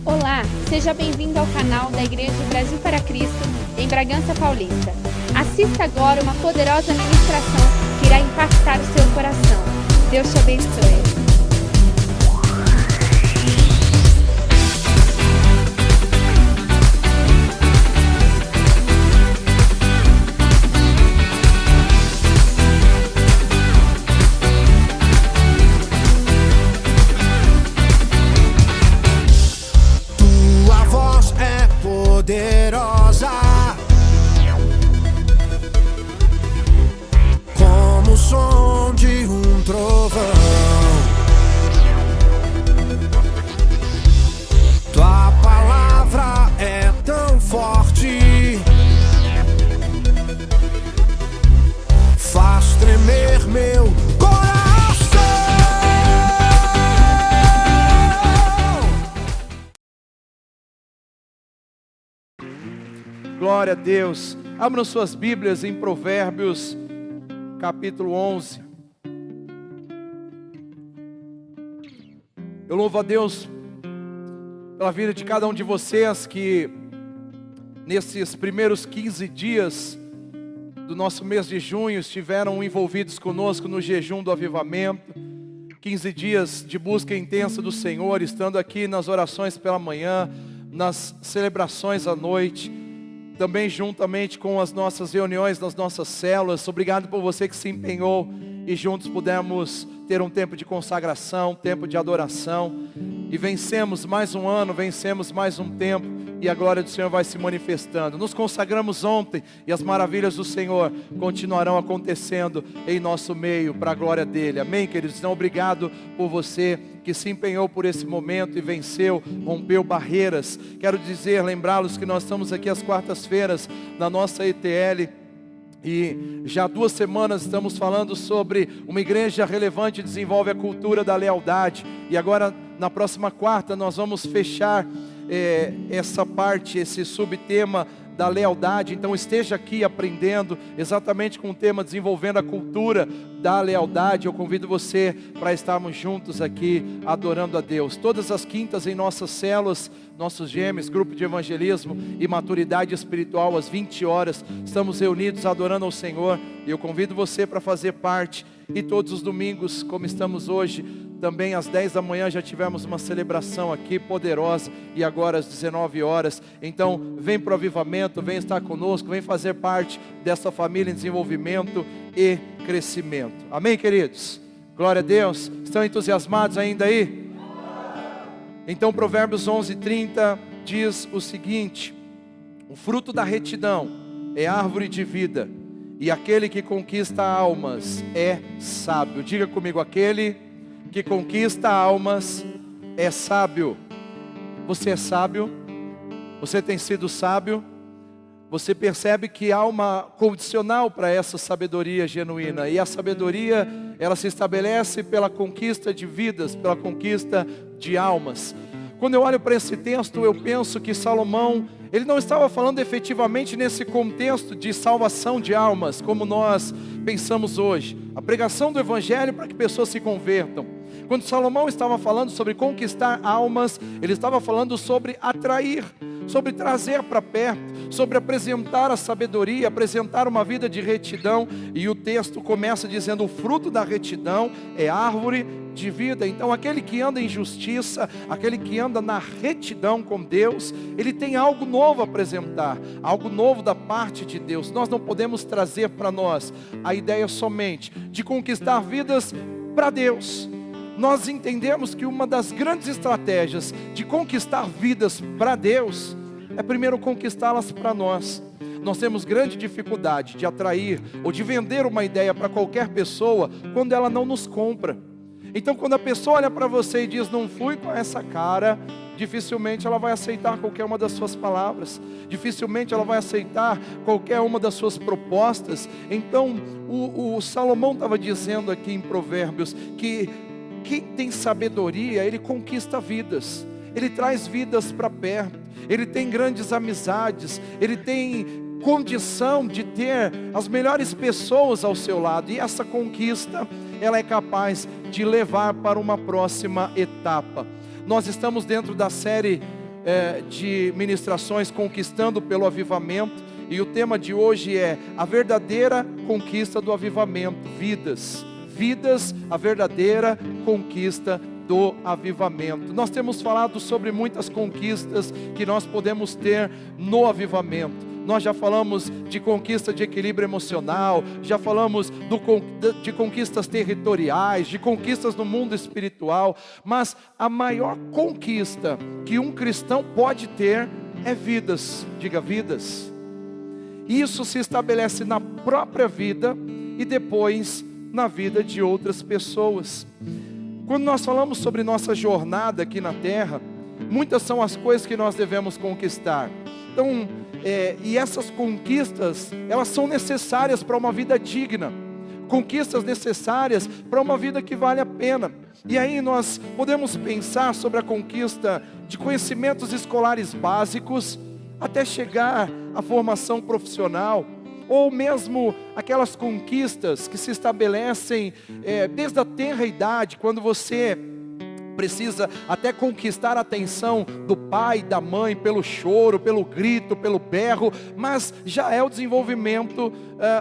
Olá, seja bem-vindo ao canal da Igreja Brasil para Cristo, em Bragança Paulista. Assista agora uma poderosa ministração que irá impactar o seu coração. Deus te abençoe. Poderosa como o som de um trovão, tua palavra é tão forte, faz tremer meu coração. Glória a Deus. Abram suas Bíblias em Provérbios, capítulo 11. Eu louvo a Deus pela vida de cada um de vocês que nesses primeiros 15 dias do nosso mês de junho estiveram envolvidos conosco no jejum do avivamento. 15 dias de busca intensa do Senhor, estando aqui nas orações pela manhã, nas celebrações à noite, também juntamente com as nossas reuniões nas nossas células. Obrigado por você que se empenhou e juntos pudemos ter um tempo de consagração, tempo de adoração. E vencemos mais um ano, vencemos mais um tempo e a glória do Senhor vai se manifestando. Nos consagramos ontem e as maravilhas do Senhor continuarão acontecendo em nosso meio para a glória dEle. Amém, queridos? Então, obrigado por você que se empenhou por esse momento e venceu, rompeu barreiras. Quero dizer, lembrá-los que nós estamos aqui às quartas-feiras na nossa ETL. E já há 2 semanas estamos falando sobre uma igreja relevante desenvolve a cultura da lealdade. E agora, na próxima quarta, nós vamos fechar essa parte, esse subtema da lealdade. Então esteja aqui aprendendo exatamente com o tema desenvolvendo a cultura da lealdade. Eu convido você para estarmos juntos aqui adorando a Deus. Todas as quintas em nossas células, nossos gêmeos, grupo de evangelismo e maturidade espiritual, às 20 horas, estamos reunidos adorando ao Senhor. E eu convido você para fazer parte. E todos os domingos, como estamos hoje, também às 10 da manhã já tivemos uma celebração aqui poderosa. E agora às 19 horas. Então vem para o avivamento, vem estar conosco, vem fazer parte dessa família em desenvolvimento e crescimento. Amém, queridos? Glória a Deus. Estão entusiasmados ainda aí? Então Provérbios 11:30 diz o seguinte: o fruto da retidão é árvore de vida, e aquele que conquista almas é sábio. Diga comigo: aquele que conquista almas é sábio. Você é sábio? Você tem sido sábio? Você percebe que há uma condicional para essa sabedoria genuína. E a sabedoria, ela se estabelece pela conquista de vidas, pela conquista de almas. Quando eu olho para esse texto, eu penso que Salomão, ele não estava falando efetivamente nesse contexto de salvação de almas, como nós pensamos hoje. A pregação do Evangelho para que pessoas se convertam. Quando Salomão estava falando sobre conquistar almas, ele estava falando sobre atrair, sobre trazer para perto, sobre apresentar a sabedoria, apresentar uma vida de retidão. E o texto começa dizendo: o fruto da retidão é árvore de vida. Então aquele que anda em justiça, aquele que anda na retidão com Deus, ele tem algo novo a apresentar, algo novo da parte de Deus. Nós não podemos trazer para nós a ideia somente de conquistar vidas para Deus. Nós entendemos que uma das grandes estratégias de conquistar vidas para Deus é primeiro conquistá-las para nós. Nós temos grande dificuldade de atrair ou de vender uma ideia para qualquer pessoa quando ela não nos compra. Então quando a pessoa olha para você e diz: não fui com essa cara, dificilmente ela vai aceitar qualquer uma das suas palavras, dificilmente ela vai aceitar qualquer uma das suas propostas. Então o Salomão estava dizendo aqui em Provérbios que quem tem sabedoria, ele conquista vidas, ele traz vidas para perto, ele tem grandes amizades, ele tem condição de ter as melhores pessoas ao seu lado. E essa conquista, ela é capaz de levar para uma próxima etapa. Nós estamos dentro da série de ministrações Conquistando pelo Avivamento, e o tema de hoje é a verdadeira conquista do avivamento. Vidas, a verdadeira conquista do avivamento. Nós temos falado sobre muitas conquistas que nós podemos ter no avivamento. Nós já falamos de conquista de equilíbrio emocional, já falamos de conquistas territoriais, de conquistas no mundo espiritual, mas a maior conquista que um cristão pode ter é vidas. Diga, vidas. Isso se estabelece na própria vida e depois na vida de outras pessoas. Quando nós falamos sobre nossa jornada aqui na terra, muitas são as coisas que nós devemos conquistar. Então, e essas conquistas, elas são necessárias para uma vida digna, conquistas necessárias para uma vida que vale a pena. E aí nós podemos pensar sobre a conquista de conhecimentos escolares básicos, até chegar à formação profissional, ou mesmo aquelas conquistas que se estabelecem desde a tenra idade, quando você precisa até conquistar a atenção do pai, da mãe, pelo choro, pelo grito, pelo berro, mas já é o desenvolvimento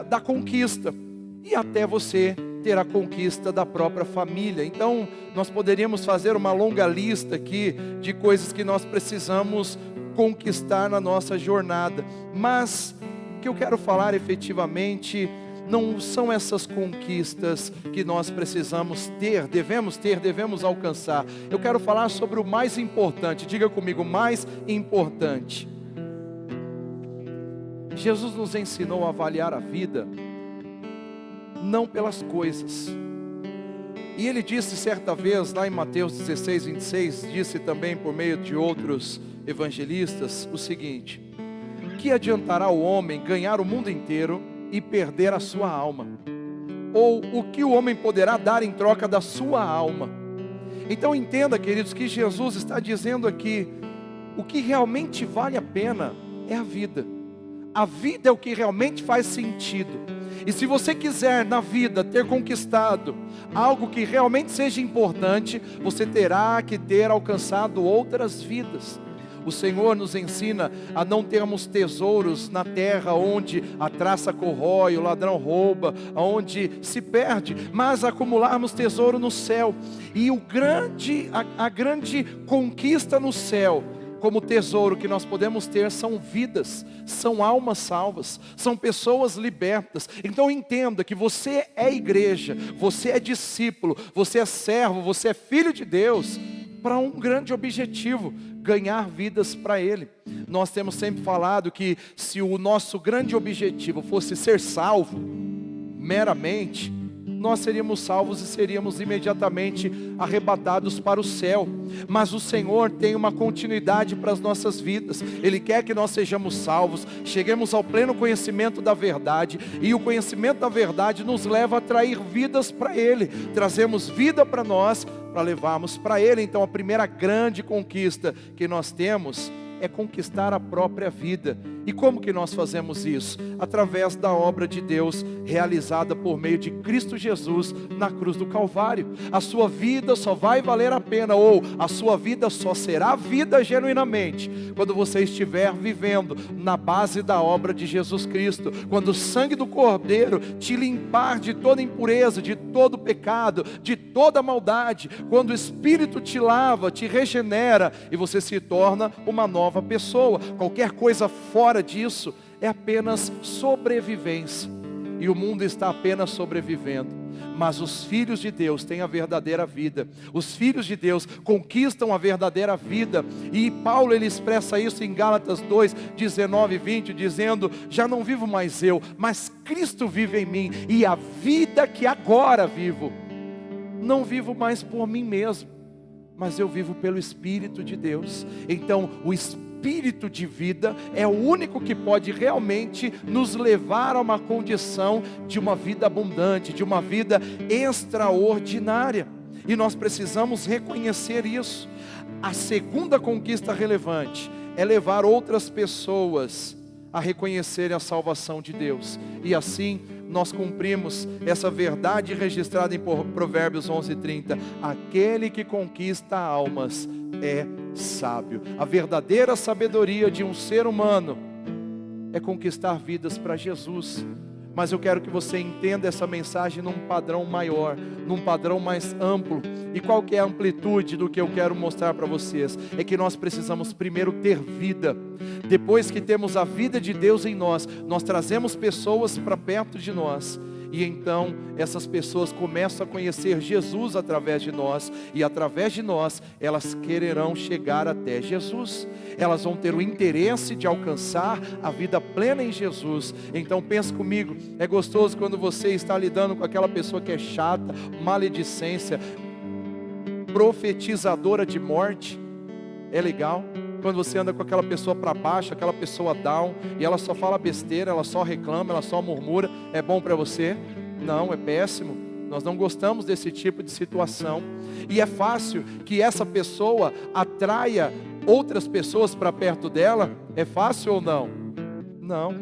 da conquista, e até você ter a conquista da própria família. Então, nós poderíamos fazer uma longa lista aqui de coisas que nós precisamos conquistar na nossa jornada, mas o que eu quero falar efetivamente não são essas conquistas que nós precisamos ter, devemos alcançar. Eu quero falar sobre o mais importante. Diga comigo, mais importante. Jesus nos ensinou a avaliar a vida não pelas coisas. E ele disse certa vez, lá em Mateus 16, 26, disse também por meio de outros evangelistas, o seguinte: que adiantará o homem ganhar o mundo inteiro e perder a sua alma? Ou o que o homem poderá dar em troca da sua alma? Então entenda, queridos, que Jesus está dizendo aqui, o que realmente vale a pena é a vida. A vida é o que realmente faz sentido. E se você quiser na vida ter conquistado algo que realmente seja importante, você terá que ter alcançado outras vidas. O Senhor nos ensina a não termos tesouros na terra, onde a traça corrói, o ladrão rouba, onde se perde, mas acumularmos tesouro no céu. E a grande conquista no céu, como tesouro que nós podemos ter, são vidas, são almas salvas, são pessoas libertas. Então entenda que você é igreja, você é discípulo, você é servo, você é filho de Deus, para um grande objetivo: ganhar vidas para Ele. Nós temos sempre falado que se o nosso grande objetivo fosse ser salvo, meramente, nós seríamos salvos e seríamos imediatamente arrebatados para o céu. Mas o Senhor tem uma continuidade para as nossas vidas. Ele quer que nós sejamos salvos, cheguemos ao pleno conhecimento da verdade, e o conhecimento da verdade nos leva a atrair vidas para Ele. Trazemos vida para nós, para levarmos para Ele. Então a primeira grande conquista que nós temos é conquistar a própria vida. E como que nós fazemos isso? Através da obra de Deus realizada por meio de Cristo Jesus na cruz do Calvário. A sua vida só vai valer a pena, ou a sua vida só será vida genuinamente, quando você estiver vivendo na base da obra de Jesus Cristo. Quando o sangue do Cordeiro te limpar de toda impureza, de todo pecado, de toda maldade. Quando o Espírito te lava, te regenera, e você se torna uma nova pessoa. Qualquer coisa fora disso é apenas sobrevivência, e o mundo está apenas sobrevivendo. Mas os filhos de Deus têm a verdadeira vida. Os filhos de Deus conquistam a verdadeira vida. E Paulo, ele expressa isso em Gálatas 2, 19 e 20, dizendo: já não vivo mais eu, mas Cristo vive em mim, e a vida que agora vivo, não vivo mais por mim mesmo, mas eu vivo pelo Espírito de Deus. Então o Espírito de vida é o único que pode realmente nos levar a uma condição de uma vida abundante, de uma vida extraordinária. E nós precisamos reconhecer isso. A segunda conquista relevante é levar outras pessoas a reconhecerem a salvação de Deus. E assim nós cumprimos essa verdade registrada em Provérbios 11:30. Aquele que conquista almas é sábio. A verdadeira sabedoria de um ser humano é conquistar vidas para Jesus. Mas eu quero que você entenda essa mensagem num padrão maior, num padrão mais amplo. E qual que é a amplitude do que eu quero mostrar para vocês? É que nós precisamos primeiro ter vida. Depois que temos a vida de Deus em nós, nós trazemos pessoas para perto de nós. E então essas pessoas começam a conhecer Jesus através de nós. E através de nós, elas quererão chegar até Jesus. Elas vão ter o interesse de alcançar a vida plena em Jesus. Então pense comigo, é gostoso quando você está lidando com aquela pessoa que é chata, maledicência, profetizadora de morte. É legal quando você anda com aquela pessoa para baixo, aquela pessoa down, e ela só fala besteira, ela só reclama, ela só murmura. É bom para você? Não, é péssimo. Nós não gostamos desse tipo de situação. E é fácil que essa pessoa atraia outras pessoas para perto dela? É fácil ou não? Não,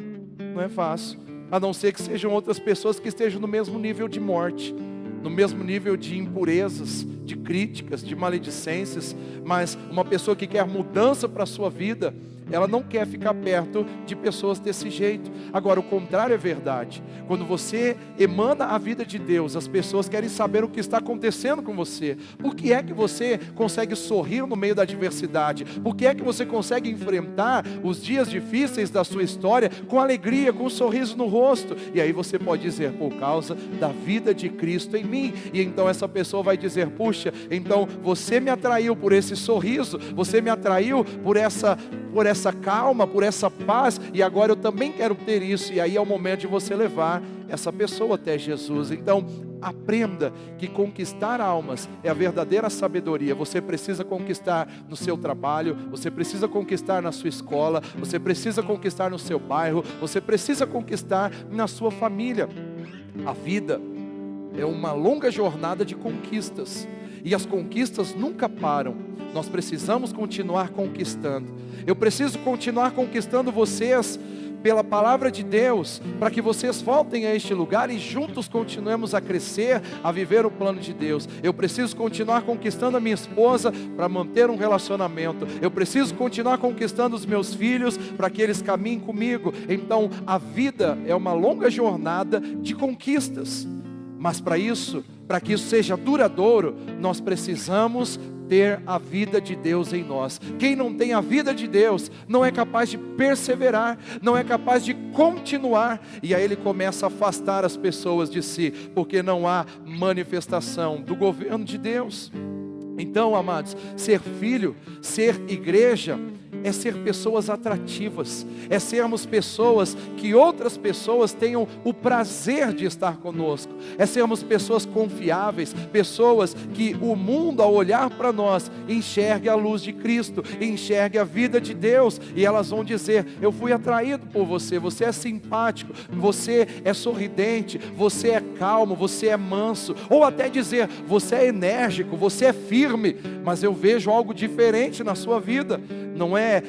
não é fácil. A não ser que sejam outras pessoas que estejam no mesmo nível de morte, no mesmo nível de impurezas, de críticas, de maledicências. Mas uma pessoa que quer mudança para a sua vida, ela não quer ficar perto de pessoas desse jeito. Agora, o contrário é verdade. Quando você emana a vida de Deus, as pessoas querem saber o que está acontecendo com você. Por que é que você consegue sorrir no meio da adversidade? Por que é que você consegue enfrentar os dias difíceis da sua história com alegria, com um sorriso no rosto? E aí você pode dizer, por causa da vida de Cristo em mim. E então essa pessoa vai dizer, puxa, então você me atraiu por esse sorriso, você me atraiu por essa calma, por essa paz, e agora eu também quero ter isso. E aí é o momento de você levar essa pessoa até Jesus. Então aprenda que conquistar almas é a verdadeira sabedoria. Você precisa conquistar no seu trabalho, você precisa conquistar na sua escola, você precisa conquistar no seu bairro, você precisa conquistar na sua família. A vida é uma longa jornada de conquistas, e as conquistas nunca param. Nós precisamos continuar conquistando. Eu preciso continuar conquistando vocês pela palavra de Deus, para que vocês voltem a este lugar e juntos continuemos a crescer, a viver o plano de Deus. Eu preciso continuar conquistando a minha esposa para manter um relacionamento. Eu preciso continuar conquistando os meus filhos para que eles caminhem comigo. Então a vida é uma longa jornada de conquistas. Mas para que isso seja duradouro, nós precisamos ter a vida de Deus em nós. Quem não tem a vida de Deus não é capaz de perseverar, não é capaz de continuar. E aí ele começa a afastar as pessoas de si, porque não há manifestação do governo de Deus. Então, amados, ser filho, ser igreja, é ser pessoas atrativas, é sermos pessoas que outras pessoas tenham o prazer de estar conosco, é sermos pessoas confiáveis, pessoas que o mundo, ao olhar para nós, enxergue a luz de Cristo, enxergue a vida de Deus, e elas vão dizer, eu fui atraído por você, você é simpático, você é sorridente, você é calmo, você é manso, ou até dizer, você é enérgico, você é firme, mas eu vejo algo diferente na sua vida. Não é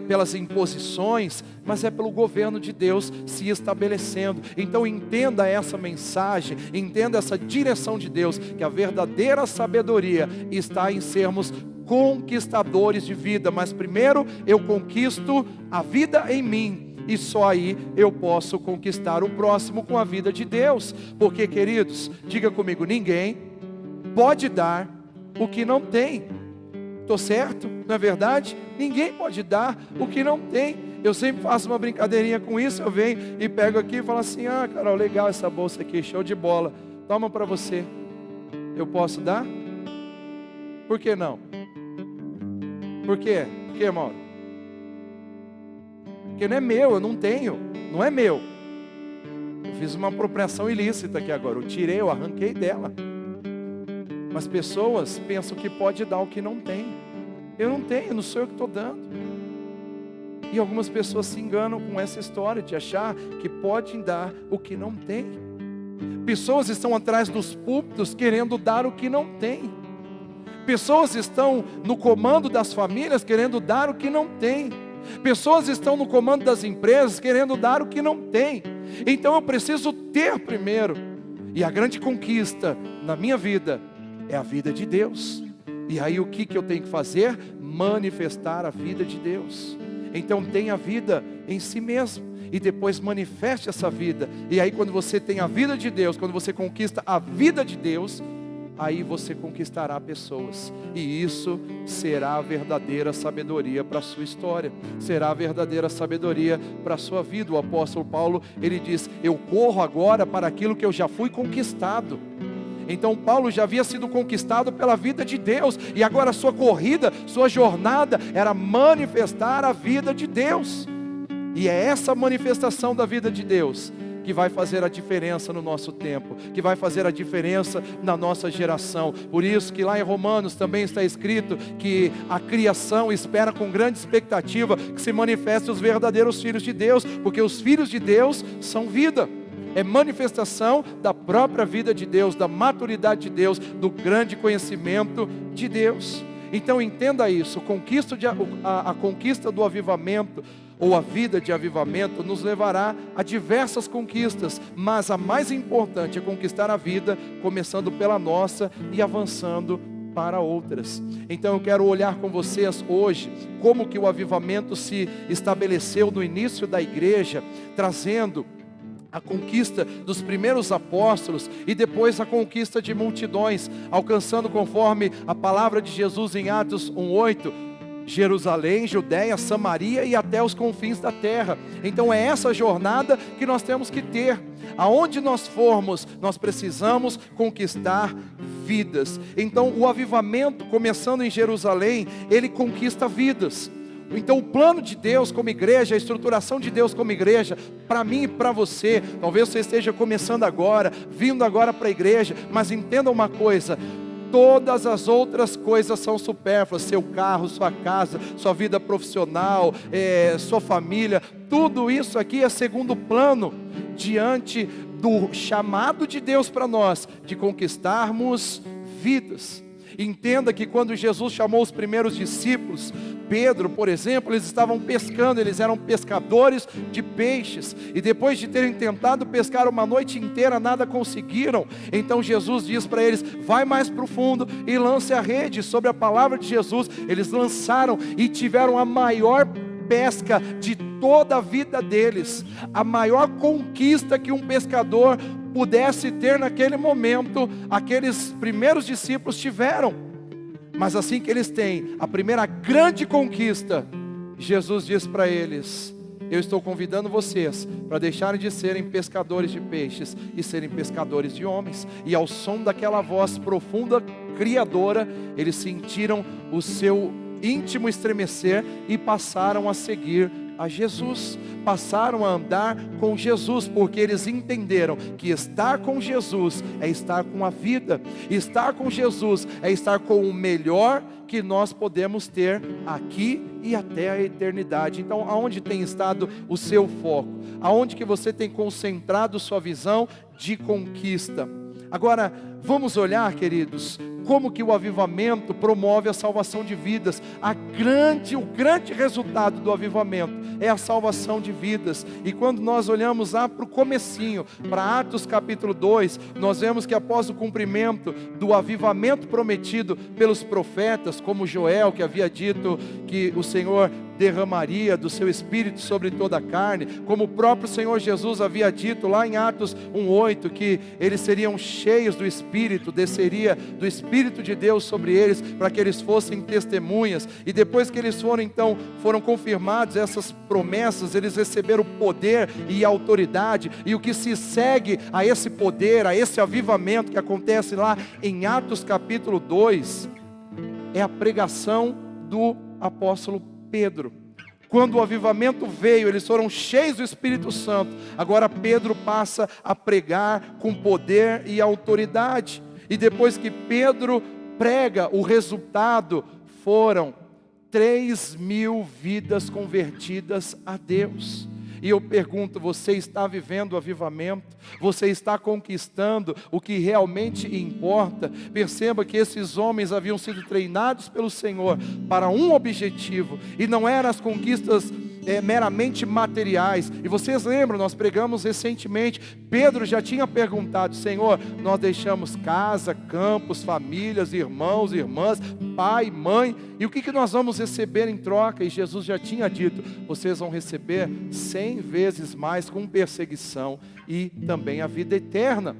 pelas imposições, mas é pelo governo de Deus se estabelecendo. Então entenda essa mensagem, entenda essa direção de Deus, que a verdadeira sabedoria está em sermos conquistadores de vida. Mas primeiro eu conquisto a vida em mim, e só aí eu posso conquistar o próximo com a vida de Deus. Porque, queridos, diga comigo, ninguém pode dar o que não tem. Estou certo? Não é verdade? Ninguém pode dar o que não tem. Eu sempre faço uma brincadeirinha com isso. Eu venho e pego aqui e falo assim, Carol, legal essa bolsa aqui, show de bola, toma para você. Eu posso dar? Por que não? Por quê? Por que, Mauro? Porque não é meu, eu não tenho. Não é meu. Eu fiz uma apropriação ilícita aqui agora. Eu tirei, eu arranquei dela. Mas pessoas pensam que pode dar o que não tem. Eu não tenho, não sou eu que estou dando. E algumas pessoas se enganam com essa história de achar que podem dar o que não tem. Pessoas estão atrás dos púlpitos querendo dar o que não tem. Pessoas estão no comando das famílias querendo dar o que não tem. Pessoas estão no comando das empresas querendo dar o que não tem. Então eu preciso ter primeiro. E a grande conquista na minha vida é a vida de Deus. E aí o que eu tenho que fazer? Manifestar a vida de Deus. Então tenha a vida em si mesmo, e depois manifeste essa vida. E aí quando você tem a vida de Deus, quando você conquista a vida de Deus, aí você conquistará pessoas. E isso será a verdadeira sabedoria para a sua história. Será a verdadeira sabedoria para a sua vida. O apóstolo Paulo, ele diz: eu corro agora para aquilo que eu já fui conquistado. Então Paulo já havia sido conquistado pela vida de Deus, e agora a sua corrida, sua jornada era manifestar a vida de Deus. E é essa manifestação da vida de Deus que vai fazer a diferença no nosso tempo, que vai fazer a diferença na nossa geração. Por isso que lá em Romanos também está escrito que a criação espera com grande expectativa que se manifestem os verdadeiros filhos de Deus, porque os filhos de Deus são vida. É manifestação da própria vida de Deus, da maturidade de Deus, do grande conhecimento de Deus. Então entenda isso, a conquista do avivamento, ou a vida de avivamento, nos levará a diversas conquistas, mas a mais importante é conquistar a vida, começando pela nossa e avançando para outras. Então eu quero olhar com vocês hoje como que o avivamento se estabeleceu no início da igreja, trazendo a conquista dos primeiros apóstolos e depois a conquista de multidões, alcançando, conforme a palavra de Jesus em Atos 1:8, Jerusalém, Judeia, Samaria e até os confins da terra. Então é essa jornada que nós temos que ter. Aonde nós formos, nós precisamos conquistar vidas. Então o avivamento, começando em Jerusalém, ele conquista vidas. Então o plano de Deus como igreja, a estruturação de Deus como igreja, para mim e para você, talvez você esteja começando agora, vindo agora para a igreja, mas entenda uma coisa: todas as outras coisas são supérfluas. Seu carro, sua casa, sua vida profissional, sua família, tudo isso aqui é segundo plano, diante do chamado de Deus para nós, de conquistarmos vidas. Entenda que quando Jesus chamou os primeiros discípulos, Pedro, por exemplo, eles estavam pescando, eles eram pescadores de peixes, e depois de terem tentado pescar uma noite inteira, nada conseguiram. Então Jesus diz para eles: vai mais para o fundo e lance a rede. Sobre a palavra de Jesus, eles lançaram e tiveram a maior pesca de toda a vida deles, a maior conquista que um pescador pudesse ter naquele momento, aqueles primeiros discípulos tiveram. Mas assim que eles têm a primeira grande conquista, Jesus diz para eles: eu estou convidando vocês para deixarem de serem pescadores de peixes e serem pescadores de homens. E ao som daquela voz profunda, criadora, eles sentiram o seu íntimo estremecer e passaram a seguir a Jesus, passaram a andar com Jesus, porque eles entenderam que estar com Jesus é estar com a vida, estar com Jesus é estar com o melhor que nós podemos ter aqui e até a eternidade. Então, aonde tem estado o seu foco? Aonde que você tem concentrado sua visão de conquista? Agora, vamos olhar, queridos, como que o avivamento promove a salvação de vidas. O grande resultado do avivamento é a salvação de vidas. E quando nós olhamos lá para o comecinho, para Atos capítulo 2, nós vemos que após o cumprimento do avivamento prometido pelos profetas, como Joel, que havia dito que o Senhor derramaria do seu Espírito sobre toda a carne, como o próprio Senhor Jesus havia dito lá em Atos 1:8, que eles seriam cheios do Espírito, desceria do Espírito de Deus sobre eles, para que eles fossem testemunhas. E depois que eles foram confirmados essas promessas, eles receberam poder e autoridade. E o que se segue a esse poder, a esse avivamento que acontece lá em Atos capítulo 2, é a pregação do apóstolo Pedro. Quando o avivamento veio, eles foram cheios do Espírito Santo. Agora Pedro passa a pregar com poder e autoridade. E depois que Pedro prega, o resultado foram 3.000 vidas convertidas a Deus. E eu pergunto: você está vivendo o avivamento? Você está conquistando o que realmente importa? Perceba que esses homens haviam sido treinados pelo Senhor para um objetivo, e não eram as conquistas meramente materiais. E vocês lembram, nós pregamos recentemente, Pedro já tinha perguntado: Senhor, nós deixamos casa, campos, famílias, irmãos, irmãs, pai, mãe, e o que nós vamos receber em troca? E Jesus já tinha dito: vocês vão receber 100 vezes mais, com perseguição e também a vida eterna.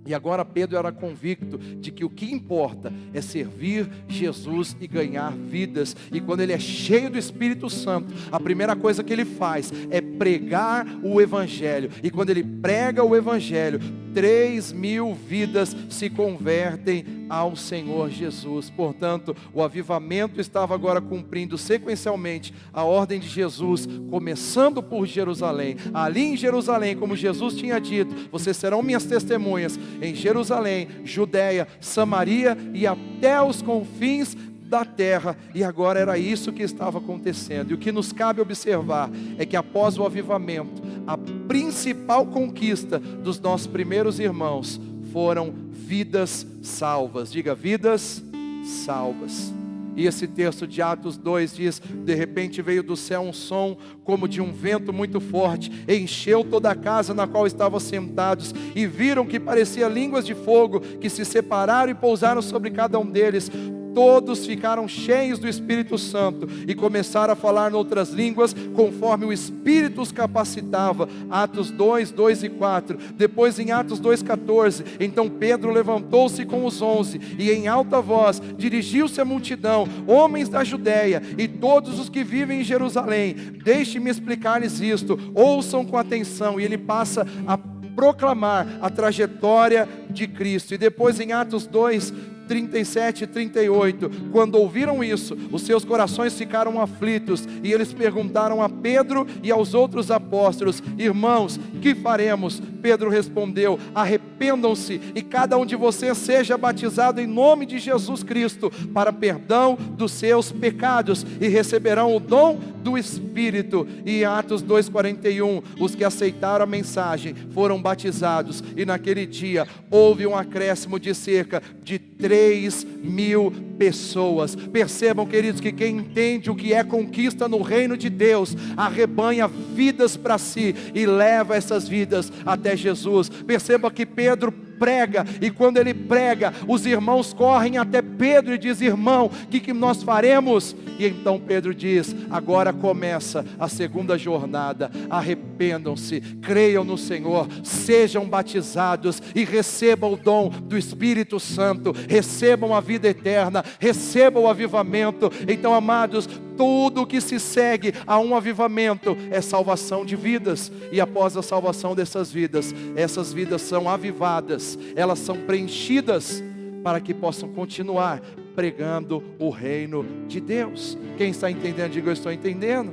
E agora Pedro era convicto de que o que importa é servir Jesus e ganhar vidas. E quando ele é cheio do Espírito Santo, a primeira coisa que ele faz é pregar o Evangelho. E quando ele prega o Evangelho, 3.000 vidas se convertem ao Senhor Jesus. Portanto, o avivamento estava agora cumprindo sequencialmente a ordem de Jesus, começando por Jerusalém. Ali em Jerusalém, como Jesus tinha dito: vocês serão minhas testemunhas em Jerusalém, Judeia, Samaria e até os confins da terra. E agora era isso que estava acontecendo. E o que nos cabe observar é que após o avivamento, a principal conquista dos nossos primeiros irmãos foram vidas salvas. Diga: vidas salvas. E esse texto de Atos 2 diz: de repente veio do céu um som como de um vento muito forte, encheu toda a casa na qual estavam sentados, e viram que parecia línguas de fogo, que se separaram e pousaram sobre cada um deles. Todos ficaram cheios do Espírito Santo e começaram a falar em outras línguas, conforme o Espírito os capacitava. Atos 2, 2 e 4. Depois em Atos 2, 14. Então Pedro levantou-se com os 11 e em alta voz dirigiu-se à multidão: homens da Judeia e todos os que vivem em Jerusalém, deixe-me explicar-lhes isto, ouçam com atenção. E ele passa a proclamar a trajetória de Cristo. E depois em Atos 2, 37 e 38, quando ouviram isso, os seus corações ficaram aflitos, e eles perguntaram a Pedro e aos outros apóstolos: irmãos, que faremos? Pedro respondeu: arrependam-se e cada um de vocês seja batizado em nome de Jesus Cristo para perdão dos seus pecados, e receberão o dom do Espírito. E em Atos 2:41, os que aceitaram a mensagem foram batizados, e naquele dia houve um acréscimo de cerca de 3.000 pessoas. Percebam, queridos, que quem entende o que é conquista no reino de Deus, arrebanha vidas para si e leva essas vidas até Jesus. Perceba que Pedro prega, e quando ele prega, os irmãos correm até Pedro e dizem: irmão, o que nós faremos? E então Pedro diz: agora começa a segunda jornada, arrependam-se, creiam no Senhor, sejam batizados e recebam o dom do Espírito Santo, recebam a vida eterna, recebam o avivamento. Então, amados, tudo que se segue a um avivamento é salvação de vidas, e após a salvação dessas vidas, essas vidas são avivadas, elas são preenchidas para que possam continuar pregando o reino de Deus. Quem está entendendo, diga: eu estou entendendo.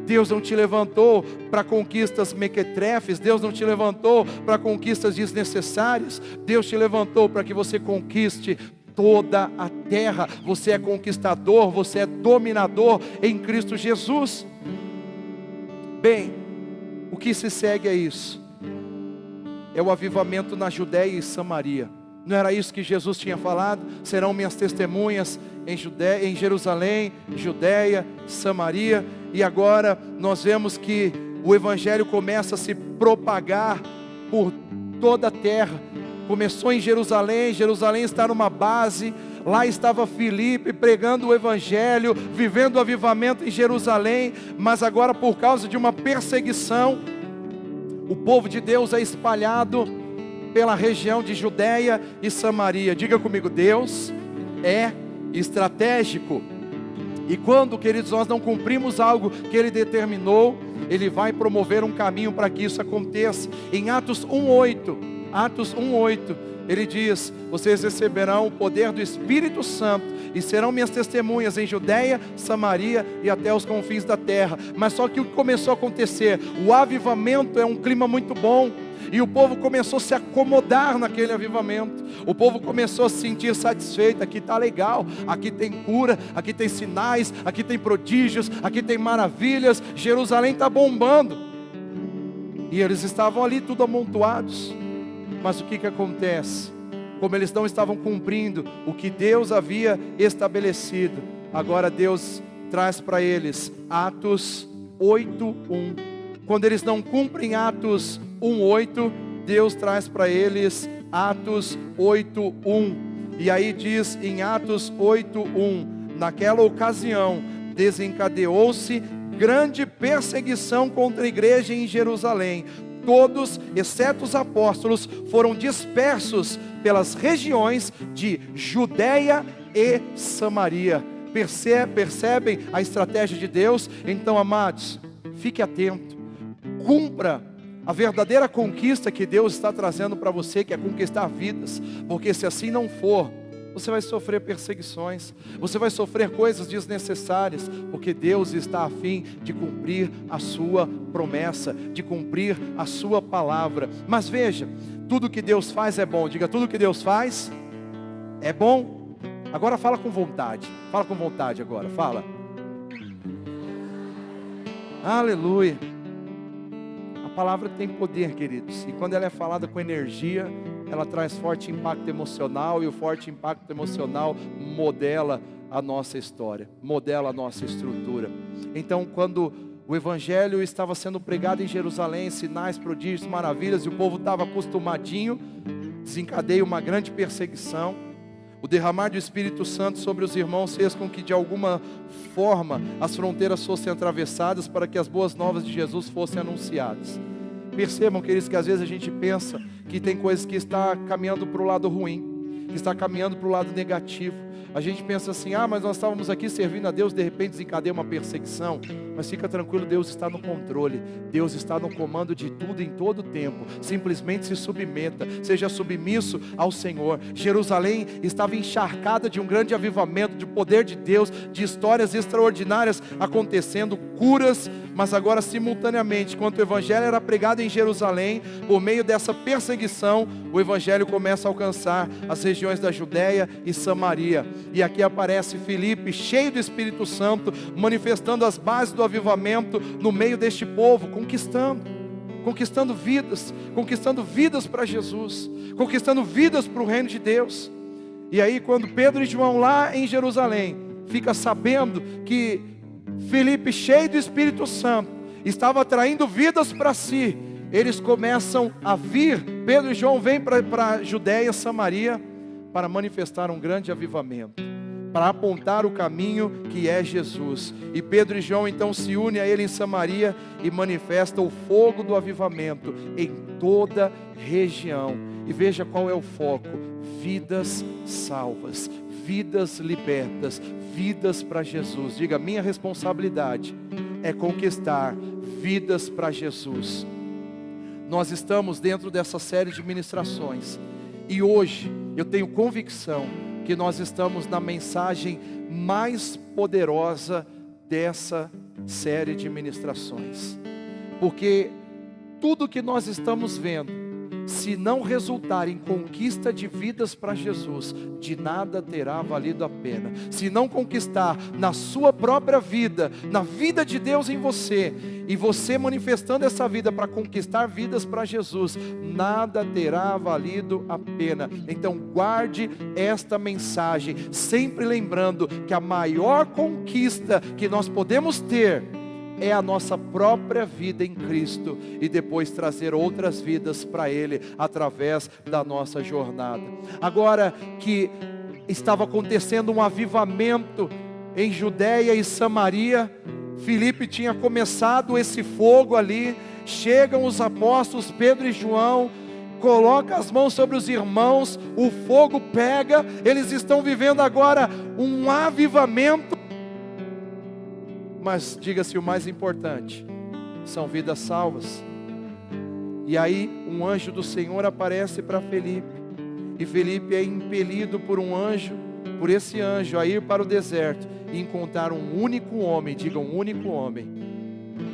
Deus não te levantou para conquistas mequetrefes, Deus não te levantou para conquistas desnecessárias, Deus te levantou para que você conquiste toda a terra. Você é conquistador, você é dominador em Cristo Jesus. Bem, o que se segue é isso, é o avivamento na Judeia e Samaria. Não era isso que Jesus tinha falado? Serão minhas testemunhas em Jerusalém, Judeia, Samaria. E agora nós vemos que o Evangelho começa a se propagar por toda a terra. Começou em Jerusalém, Jerusalém está numa base. Lá estava Filipe pregando o Evangelho, vivendo o avivamento em Jerusalém. Mas agora, por causa de uma perseguição, o povo de Deus é espalhado pela região de Judeia e Samaria. Diga comigo: Deus é estratégico. E quando, queridos, nós não cumprimos algo que Ele determinou, Ele vai promover um caminho para que isso aconteça. Em Atos 1:8, Ele diz: vocês receberão o poder do Espírito Santo e serão minhas testemunhas em Judeia, Samaria e até os confins da terra. Mas só que o que começou a acontecer? O avivamento é um clima muito bom, e o povo começou a se acomodar naquele avivamento. O povo começou a se sentir satisfeito. Aqui está legal, aqui tem cura, aqui tem sinais, aqui tem prodígios, aqui tem maravilhas. Jerusalém está bombando. E eles estavam ali tudo amontoados. Mas o que acontece? Como eles não estavam cumprindo o que Deus havia estabelecido, agora Deus traz para eles Atos 8:1. Quando eles não cumprem Atos 1:8, Deus traz para eles Atos 8:1. E aí diz em Atos 8:1: naquela ocasião desencadeou-se grande perseguição contra a igreja em Jerusalém. Todos, exceto os apóstolos, foram dispersos pelas regiões de Judeia e Samaria. Percebem a estratégia de Deus? Então, amados, fique atento, cumpra a verdadeira conquista que Deus está trazendo para você, que é conquistar vidas, porque se assim não for, você vai sofrer perseguições, você vai sofrer coisas desnecessárias, porque Deus está a fim de cumprir a sua promessa, de cumprir a sua palavra. Mas veja, tudo que Deus faz é bom. Diga, tudo que Deus faz é bom. Agora fala com vontade agora, fala. Aleluia. A palavra tem poder, queridos, e quando ela é falada com energia, ela traz forte impacto emocional, e o forte impacto emocional modela a nossa história, modela a nossa estrutura. Então, quando o evangelho estava sendo pregado em Jerusalém, sinais, prodígios, maravilhas, e o povo estava acostumadinho, desencadeia uma grande perseguição. O derramar do Espírito Santo sobre os irmãos fez com que de alguma forma as fronteiras fossem atravessadas para que as boas novas de Jesus fossem anunciadas. Percebam, queridos, que às vezes a gente pensa que tem coisas que está caminhando para o lado ruim, que está caminhando para o lado negativo. A gente pensa assim, mas nós estávamos aqui servindo a Deus, de repente desencadeia uma perseguição. Mas fica tranquilo, Deus está no controle, Deus está no comando de tudo em todo tempo. Simplesmente se submeta, seja submisso ao Senhor. Jerusalém estava encharcada de um grande avivamento, de poder de Deus, de histórias extraordinárias acontecendo, curas. Mas agora simultaneamente, enquanto o evangelho era pregado em Jerusalém, por meio dessa perseguição, o evangelho começa a alcançar as regiões da Judeia e Samaria. E aqui aparece Filipe, cheio do Espírito Santo, manifestando as bases do avivamento no meio deste povo, conquistando vidas para Jesus, conquistando vidas para o reino de Deus. E aí quando Pedro e João lá em Jerusalém, fica sabendo que Filipe, cheio do Espírito Santo, estava atraindo vidas para si, eles começam a vir. Pedro e João vêm para Judeia, Samaria, para manifestar um grande avivamento, para apontar o caminho que é Jesus. E Pedro e João então se unem a ele em Samaria e manifestam o fogo do avivamento em toda região. E veja qual é o foco: vidas salvas, vidas libertas, vidas para Jesus. Diga, minha responsabilidade é conquistar vidas para Jesus. Nós estamos dentro dessa série de ministrações, e hoje eu tenho convicção que nós estamos na mensagem mais poderosa dessa série de ministrações. Porque tudo que nós estamos vendo, se não resultar em conquista de vidas para Jesus, de nada terá valido a pena. Se não conquistar na sua própria vida, na vida de Deus em você, e você manifestando essa vida para conquistar vidas para Jesus, nada terá valido a pena. Então guarde esta mensagem, sempre lembrando que a maior conquista que nós podemos ter é a nossa própria vida em Cristo, e depois trazer outras vidas para Ele, através da nossa jornada. Agora que estava acontecendo um avivamento em Judeia e Samaria, Filipe tinha começado esse fogo ali, chegam os apóstolos Pedro e João, coloca as mãos sobre os irmãos, o fogo pega, eles estão vivendo agora um avivamento. Mas diga-se, o mais importante são vidas salvas. E aí um anjo do Senhor aparece para Filipe, e Filipe é impelido por um anjo, por esse anjo, a ir para o deserto e encontrar um único homem, diga, um único homem,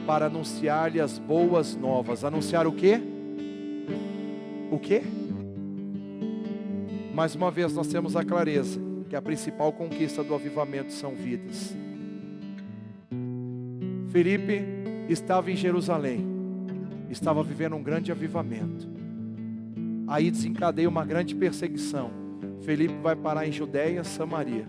para anunciar-lhe as boas novas. Anunciar o quê? O quê? Mais uma vez nós temos a clareza que a principal conquista do avivamento são vidas. Filipe estava em Jerusalém, estava vivendo um grande avivamento. Aí desencadeia uma grande perseguição. Filipe vai parar em Judeia, Samaria.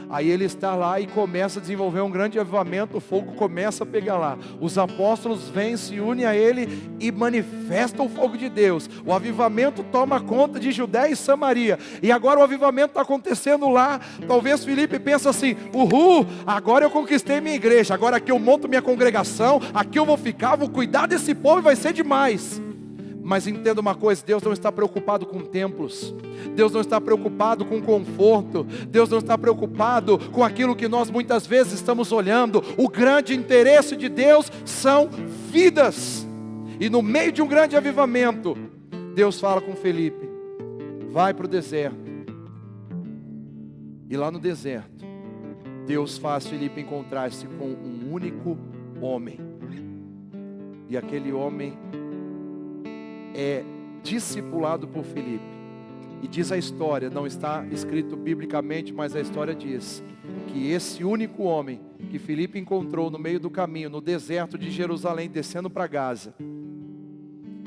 Aí ele está lá e começa a desenvolver um grande avivamento, o fogo começa a pegar lá. Os apóstolos vêm, se unem a ele e manifestam o fogo de Deus. O avivamento toma conta de Judéia e Samaria. E agora o avivamento está acontecendo lá. Talvez Filipe pense assim: uhul, agora eu conquistei minha igreja, agora aqui eu monto minha congregação, aqui eu vou ficar, vou cuidar desse povo e vai ser demais. Mas entenda uma coisa, Deus não está preocupado com templos, Deus não está preocupado com conforto, Deus não está preocupado com aquilo que nós muitas vezes estamos olhando. O grande interesse de Deus são vidas. E no meio de um grande avivamento, Deus fala com Filipe: vai para o deserto. E lá no deserto, Deus faz Filipe encontrar-se com um único homem. E aquele homem é discipulado por Filipe. E diz a história, não está escrito biblicamente, mas a história diz que esse único homem que Filipe encontrou no meio do caminho, no deserto de Jerusalém, descendo para Gaza,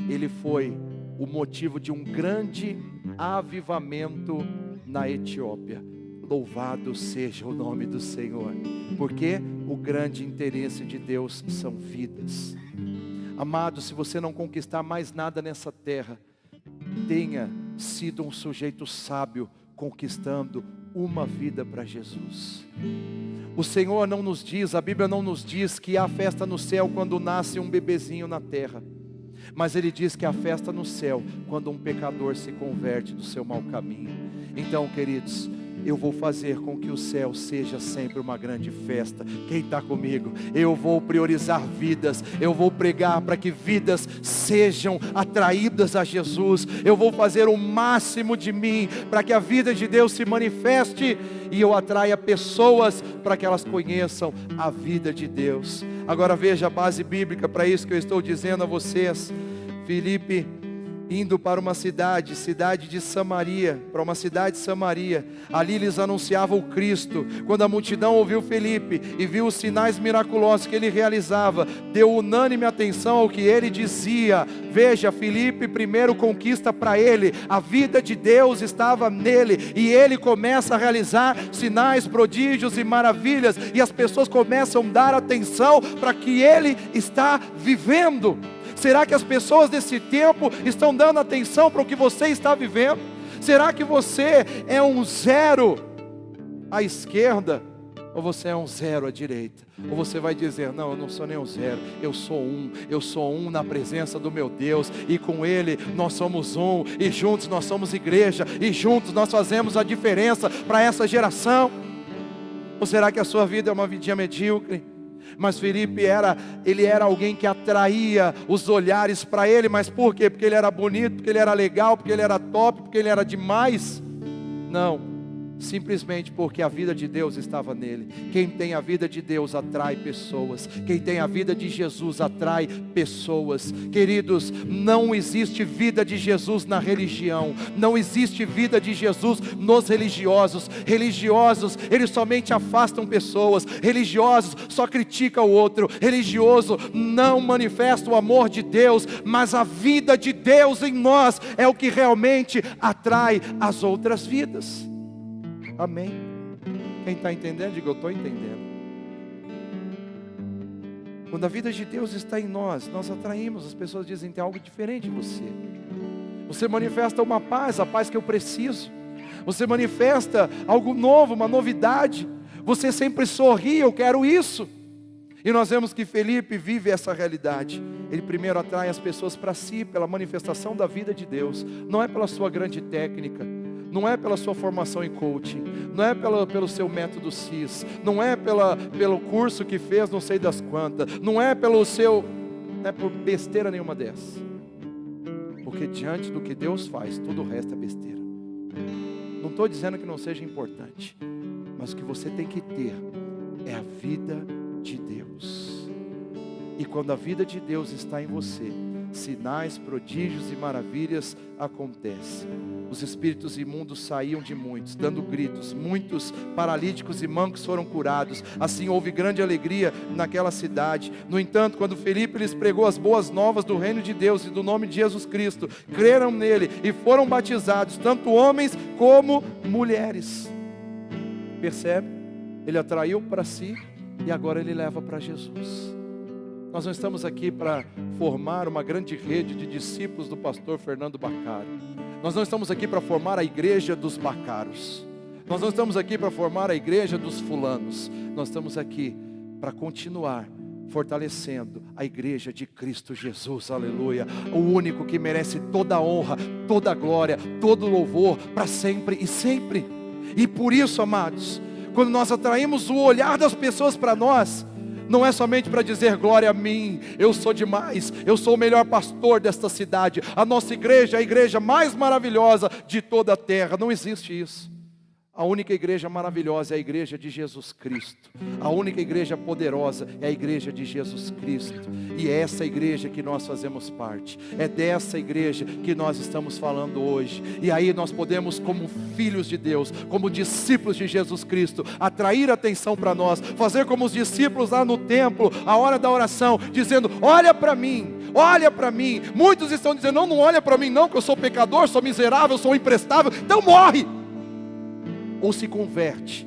ele foi o motivo de um grande avivamento na Etiópia. Louvado seja o nome do Senhor, porque o grande interesse de Deus são vidas. Amado, se você não conquistar mais nada nessa terra, tenha sido um sujeito sábio conquistando uma vida para Jesus. O Senhor não nos diz, a Bíblia não nos diz que há festa no céu quando nasce um bebezinho na terra, mas Ele diz que há festa no céu quando um pecador se converte do seu mau caminho. Então, queridos, eu vou fazer com que o céu seja sempre uma grande festa. Quem está comigo? Eu vou priorizar vidas. Eu vou pregar para que vidas sejam atraídas a Jesus. Eu vou fazer o máximo de mim para que a vida de Deus se manifeste e eu atraia pessoas para que elas conheçam a vida de Deus. Agora veja a base bíblica para isso que eu estou dizendo a vocês. Filipe indo para uma cidade de Samaria, para uma cidade de Samaria, ali eles anunciavam o Cristo. Quando a multidão ouviu Filipe e viu os sinais miraculosos que ele realizava, deu unânime atenção ao que ele dizia. Veja, Filipe primeiro conquista para ele, a vida de Deus estava nele, e ele começa a realizar sinais, prodígios e maravilhas, e as pessoas começam a dar atenção para que ele está vivendo. Será que as pessoas desse tempo estão dando atenção para o que você está vivendo? Será que você é um zero à esquerda? Ou você é um zero à direita? Ou você vai dizer: não, eu não sou nem um zero, eu sou um na presença do meu Deus, e com Ele nós somos um, e juntos nós somos igreja, e juntos nós fazemos a diferença para essa geração? Ou será que a sua vida é uma vidinha medíocre? Mas Filipe ele era alguém que atraía os olhares para ele. Mas por quê? Porque ele era bonito, porque ele era legal, porque ele era top, porque ele era demais? Não, simplesmente porque a vida de Deus estava nele. Quem tem a vida de Deus atrai pessoas. Quem tem a vida de Jesus atrai pessoas. Queridos, não existe vida de Jesus na religião. Não existe vida de Jesus nos religiosos. Religiosos, eles somente afastam pessoas. Religiosos só criticam o outro. Religioso não manifesta o amor de Deus, mas a vida de Deus em nós é o que realmente atrai as outras vidas. Amém? Quem está entendendo, diga: eu estou entendendo. Quando a vida de Deus está em nós, nós atraímos. As pessoas dizem: tem algo diferente em você. Você manifesta uma paz, a paz que eu preciso. Você manifesta algo novo, uma novidade. Você sempre sorri: eu quero isso. E nós vemos que Filipe vive essa realidade. Ele primeiro atrai as pessoas para si, pela manifestação da vida de Deus. Não é pela sua grande técnica, não é pela sua formação em coaching, não é pelo seu método CIS, não é pelo curso que fez não sei das quantas, não é não é por besteira nenhuma dessa. Porque diante do que Deus faz, tudo o resto é besteira. Não estou dizendo que não seja importante, mas o que você tem que ter é a vida de Deus. E quando a vida de Deus está em você, sinais, prodígios e maravilhas acontecem. Os espíritos imundos saíam de muitos, dando gritos. Muitos paralíticos e mancos foram curados. Assim houve grande alegria naquela cidade. No entanto, quando Filipe lhes pregou as boas novas do reino de Deus e do nome de Jesus Cristo, creram nele e foram batizados, tanto homens como mulheres. Percebe? ele atraiu para si e agora ele leva para Jesus. Nós não estamos aqui para formar uma grande rede de discípulos do pastor Fernando Baccaro. Nós não estamos aqui para formar a igreja dos Baccaros. Nós não estamos aqui para formar a igreja dos fulanos. Nós estamos aqui para continuar fortalecendo a igreja de Cristo Jesus, aleluia. O único que merece toda a honra, toda a glória, todo o louvor, para sempre e sempre. E por isso, amados, quando nós atraímos o olhar das pessoas para nós, não é somente para dizer glória a mim, eu sou demais, eu sou o melhor pastor desta cidade, a nossa igreja é a igreja mais maravilhosa de toda a terra. Não existe isso. A única igreja maravilhosa é a igreja de Jesus Cristo. A única igreja poderosa é a igreja de Jesus Cristo. E é essa igreja que nós fazemos parte. É dessa igreja que nós estamos falando hoje. E aí nós podemos, como filhos de Deus, como discípulos de Jesus Cristo, atrair atenção para nós, fazer como os discípulos lá no templo, a hora da oração, dizendo: olha para mim, olha para mim. Muitos estão dizendo: não olha para mim não, que eu sou pecador, sou miserável, sou imprestável. Então morre! Ou se converte,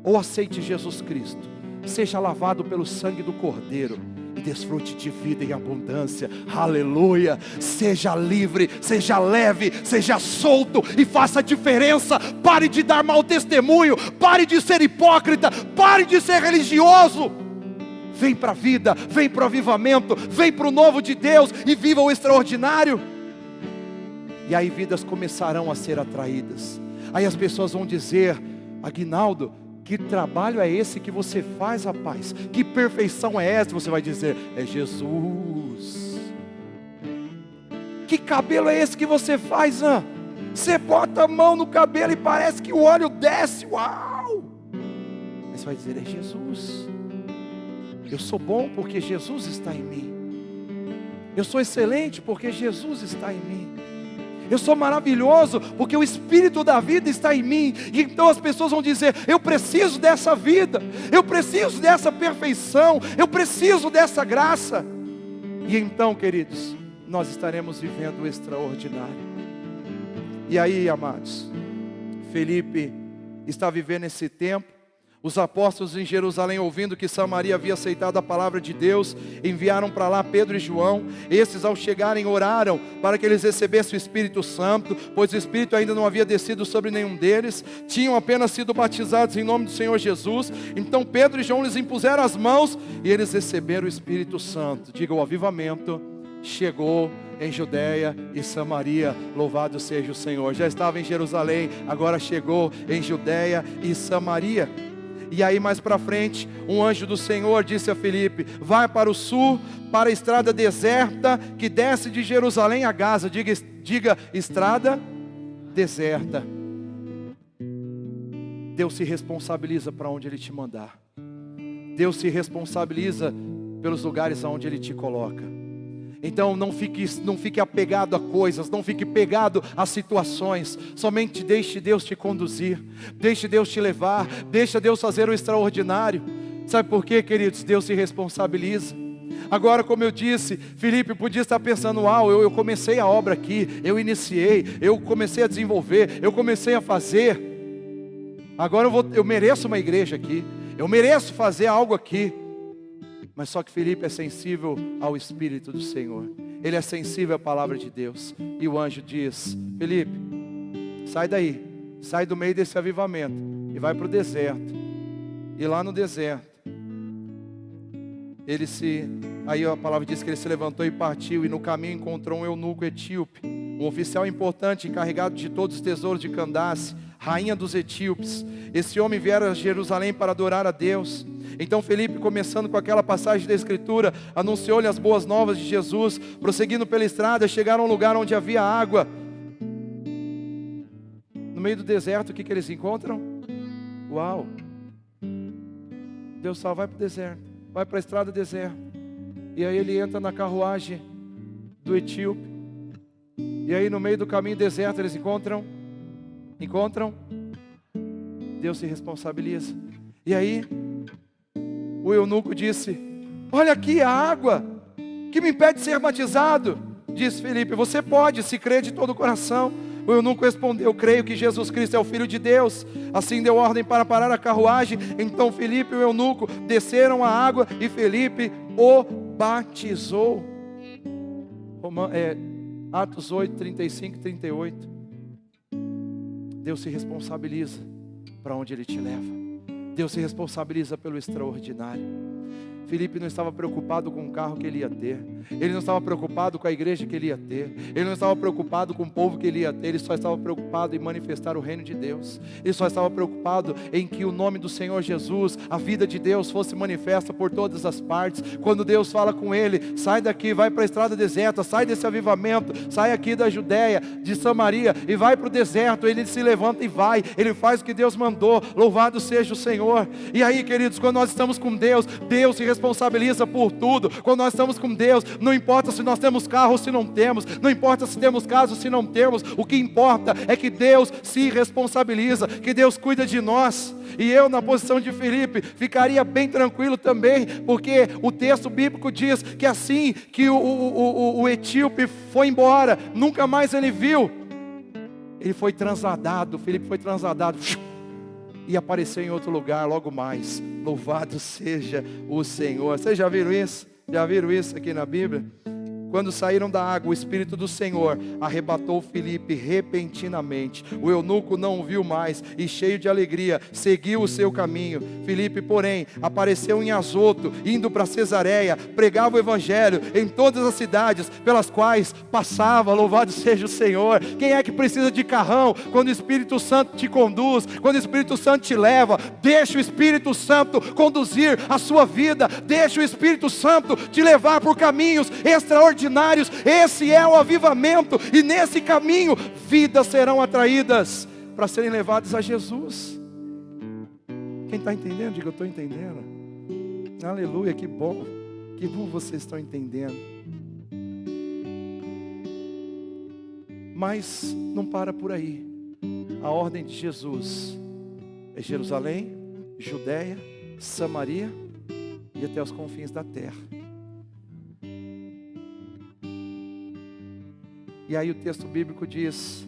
ou aceite Jesus Cristo, seja lavado pelo sangue do Cordeiro e desfrute de vida em abundância, aleluia. Seja livre, seja leve, seja solto e faça a diferença. Pare de dar mau testemunho, pare de ser hipócrita, pare de ser religioso. Vem para a vida, vem para o avivamento, vem para o novo de Deus e viva o extraordinário. E aí vidas começarão a ser atraídas. Aí as pessoas vão dizer: Aguinaldo, que trabalho é esse que você faz, rapaz? Que perfeição é essa? Você vai dizer: é Jesus. Que cabelo é esse que você faz? Você bota a mão no cabelo e parece que o óleo desce. Uau! Aí você vai dizer: é Jesus. Eu sou bom porque Jesus está em mim. Eu sou excelente porque Jesus está em mim. Eu sou maravilhoso porque o Espírito da vida está em mim. E então as pessoas vão dizer: eu preciso dessa vida, eu preciso dessa perfeição, eu preciso dessa graça. E então, queridos, nós estaremos vivendo o extraordinário. E aí, amados, Felipe está vivendo esse tempo. Os apóstolos em Jerusalém, ouvindo que Samaria havia aceitado a palavra de Deus, enviaram para lá Pedro e João. Esses, ao chegarem, oraram para que eles recebessem o Espírito Santo, pois o Espírito ainda não havia descido sobre nenhum deles. Tinham apenas sido batizados em nome do Senhor Jesus. Então Pedro e João lhes impuseram as mãos e eles receberam o Espírito Santo. Diga: o avivamento chegou em Judeia e Samaria. Louvado seja o Senhor. Já estava em Jerusalém, agora chegou em Judeia e Samaria. E aí mais para frente, um anjo do Senhor disse a Felipe: vai para o sul, para a estrada deserta que desce de Jerusalém a Gaza. Diga estrada deserta. Deus se responsabiliza para onde Ele te mandar. Deus se responsabiliza pelos lugares aonde Ele te coloca. Então não fique apegado a coisas, não fique pegado a situações. Somente deixe Deus te conduzir, deixe Deus te levar, deixe Deus fazer o extraordinário. Sabe por quê, queridos? Deus se responsabiliza. Agora, como eu disse, Felipe podia estar pensando: uau, eu comecei a obra aqui, eu iniciei, eu comecei a desenvolver, eu comecei a fazer. Agora eu mereço uma igreja aqui, eu mereço fazer algo aqui. Mas só que Felipe é sensível ao Espírito do Senhor. Ele é sensível à palavra de Deus. E o anjo diz: Felipe, sai daí, sai do meio desse avivamento e vai para o deserto. E lá no deserto, aí a palavra diz que ele se levantou e partiu. E no caminho encontrou um eunuco etíope, um oficial importante encarregado de todos os tesouros de Candace, rainha dos etíopes. Esse homem viera a Jerusalém para adorar a Deus. Então Felipe, começando com aquela passagem da Escritura, anunciou-lhe as boas novas de Jesus. Prosseguindo pela estrada, chegaram a um lugar onde havia água. No meio do deserto, o que eles encontram? Uau! Deus fala: vai para o deserto, vai para a estrada deserta. E aí ele entra na carruagem do etíope. E aí no meio do caminho deserto eles encontram? Deus se responsabiliza. E aí o eunuco disse: olha aqui a água que me impede de ser batizado. Diz Felipe: você pode, se crer de todo o coração. O eunuco respondeu: creio que Jesus Cristo é o Filho de Deus. Assim deu ordem para parar a carruagem. Então Filipe e o eunuco desceram à água e Filipe o batizou. Atos 8, 35 e 38. Deus se responsabiliza para onde Ele te leva. Deus se responsabiliza pelo extraordinário. Filipe não estava preocupado com o carro que ele ia ter. Ele não estava preocupado com a igreja que ele ia ter. Ele não estava preocupado com o povo que ele ia ter. Ele só estava preocupado em manifestar o reino de Deus. Ele só estava preocupado em que o nome do Senhor Jesus, a vida de Deus, fosse manifesta por todas as partes. Quando Deus fala com ele: sai daqui, vai para a estrada deserta, sai desse avivamento, sai aqui da Judéia, de Samaria e vai para o deserto. Ele se levanta e vai. Ele faz o que Deus mandou. Louvado seja o Senhor. E aí, queridos, quando nós estamos com Deus, Deus se responsabiliza por tudo. Quando nós estamos com Deus, não importa se nós temos carro ou se não temos, não importa se temos casa ou se não temos, o que importa é que Deus se responsabiliza, que Deus cuida de nós. E eu, na posição de Filipe, ficaria bem tranquilo também, porque o texto bíblico diz que assim que o etíope foi embora, nunca mais ele viu. Ele foi transladado, Filipe foi transladado e apareceu em outro lugar logo mais. Louvado seja o Senhor. Vocês já viram isso? Já viram isso aqui na Bíblia? Quando saíram da água, o Espírito do Senhor arrebatou Filipe repentinamente. O eunuco não o viu mais e, cheio de alegria, seguiu o seu caminho. Filipe, porém, apareceu em Azoto, indo para Cesareia, pregava o evangelho em todas as cidades pelas quais passava. Louvado seja o Senhor. Quem é que precisa de carrão quando o Espírito Santo te conduz, quando o Espírito Santo te leva? Deixa o Espírito Santo conduzir a sua vida. Deixa o Espírito Santo te levar por caminhos extraordinários. Esse é o avivamento, e nesse caminho vidas serão atraídas para serem levadas a Jesus. Quem está entendendo? Diga: eu estou entendendo. Aleluia, que bom vocês estão entendendo. Mas não para por aí. A ordem de Jesus é Jerusalém, Judéia, Samaria e até os confins da terra. E aí o texto bíblico diz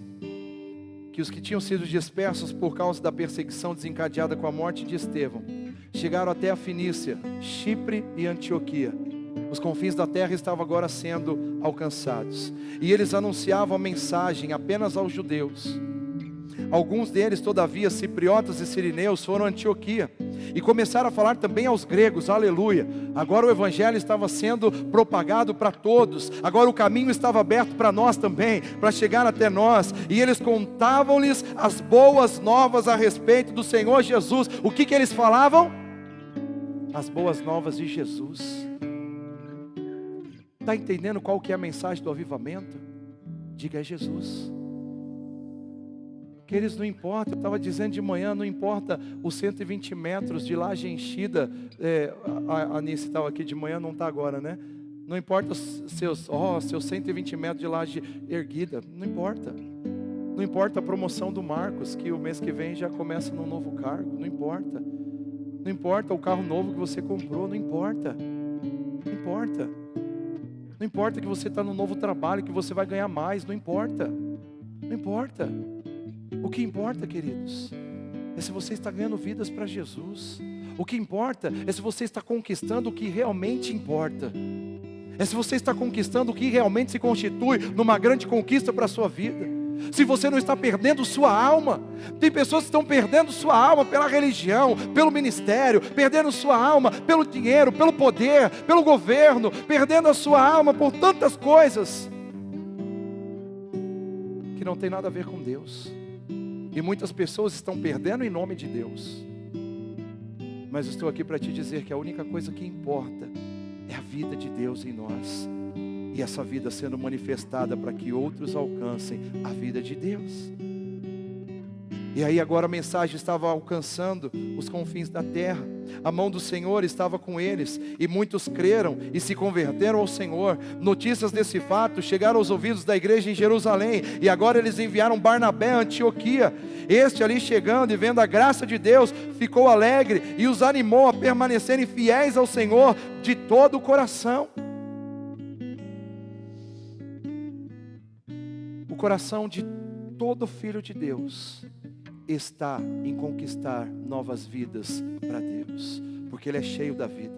que os que tinham sido dispersos por causa da perseguição desencadeada com a morte de Estevão chegaram até a Fenícia, Chipre e Antioquia. Os confins da terra estavam agora sendo alcançados, e eles anunciavam a mensagem apenas aos judeus. Alguns deles, todavia, cipriotas e sirineus, foram a Antioquia e começaram a falar também aos gregos. Aleluia. Agora o evangelho estava sendo propagado para todos. Agora o caminho estava aberto para nós também, para chegar até nós. E eles contavam-lhes as boas novas a respeito do Senhor Jesus. O que eles falavam? As boas novas de Jesus. Está entendendo qual que é a mensagem do avivamento? Diga: é Jesus. Queridos, não importa, eu estava dizendo de manhã, não importa os 120 metros de laje enchida. A Anice estava aqui de manhã, não está agora, né? Não importa os seus 120 metros de laje erguida, não importa. Não importa a promoção do Marcos, que o mês que vem já começa num novo cargo, não importa. Não importa o carro novo que você comprou, não importa. Não importa. Não importa que você está no novo trabalho, que você vai ganhar mais, não importa. Não importa. O que importa, queridos, é se você está ganhando vidas para Jesus. O que importa é se você está conquistando o que realmente importa. É se você está conquistando o que realmente se constitui numa grande conquista para a sua vida. Se você não está perdendo sua alma. Tem pessoas que estão perdendo sua alma pela religião, pelo ministério, perdendo sua alma pelo dinheiro, pelo poder, pelo governo, perdendo a sua alma por tantas coisas que não tem nada a ver com Deus. E muitas pessoas estão perdendo em nome de Deus. Mas estou aqui para te dizer que a única coisa que importa é a vida de Deus em nós. E essa vida sendo manifestada para que outros alcancem a vida de Deus. E aí agora a mensagem estava alcançando os confins da terra. A mão do Senhor estava com eles, e muitos creram e se converteram ao Senhor. Notícias desse fato chegaram aos ouvidos da igreja em Jerusalém, e agora eles enviaram Barnabé a Antioquia. Este ali chegando e vendo a graça de Deus, ficou alegre e os animou a permanecerem fiéis ao Senhor de todo o coração. O coração de todo filho de Deus está em conquistar novas vidas para Deus, porque ele é cheio da vida.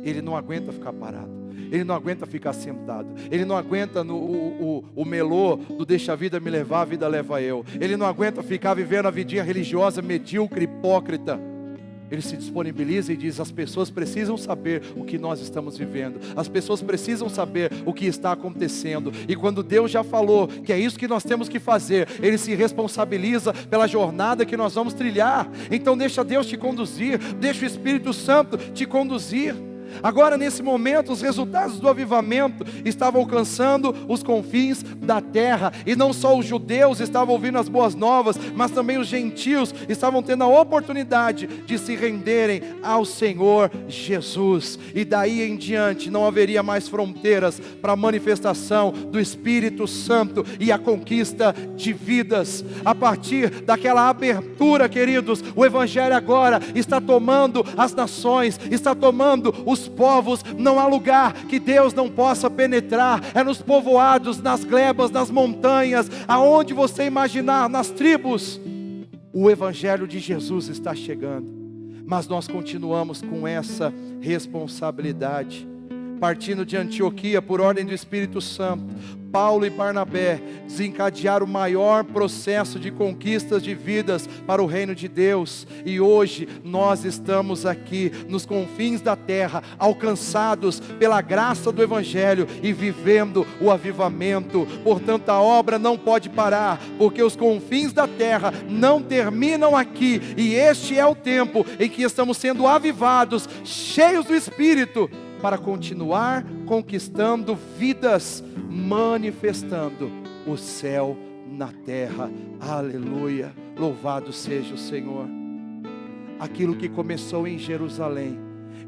Ele não aguenta ficar parado, ele não aguenta ficar sentado, ele não aguenta o melô do deixa a vida me levar, a vida leva eu. Ele não aguenta ficar vivendo a vidinha religiosa medíocre, hipócrita. Ele se disponibiliza e diz: as pessoas precisam saber o que nós estamos vivendo, as pessoas precisam saber o que está acontecendo. E quando Deus já falou que é isso que nós temos que fazer, Ele se responsabiliza pela jornada que nós vamos trilhar. Então deixa Deus te conduzir, deixa o Espírito Santo te conduzir. Agora, nesse momento, os resultados do avivamento estavam alcançando os confins da terra. E não só os judeus estavam ouvindo as boas novas, mas também os gentios estavam tendo a oportunidade de se renderem ao Senhor Jesus. E daí em diante não haveria mais fronteiras para a manifestação do Espírito Santo e a conquista de vidas. A partir daquela abertura, queridos, o Evangelho agora está tomando as nações, está tomando os povos. Não há lugar que Deus não possa penetrar. É nos povoados, nas glebas, nas montanhas, aonde você imaginar, nas tribos. O Evangelho de Jesus está chegando, mas nós continuamos com essa responsabilidade. Partindo de Antioquia, por ordem do Espírito Santo, Paulo e Barnabé desencadearam o maior processo de conquistas de vidas para o reino de Deus. E hoje nós estamos aqui nos confins da terra, alcançados pela graça do Evangelho e vivendo o avivamento. Portanto, a obra não pode parar, porque os confins da terra não terminam aqui. E este é o tempo em que estamos sendo avivados, cheios do Espírito, para continuar conquistando vidas, manifestando o céu na terra. Aleluia, louvado seja o Senhor. Aquilo que começou em Jerusalém,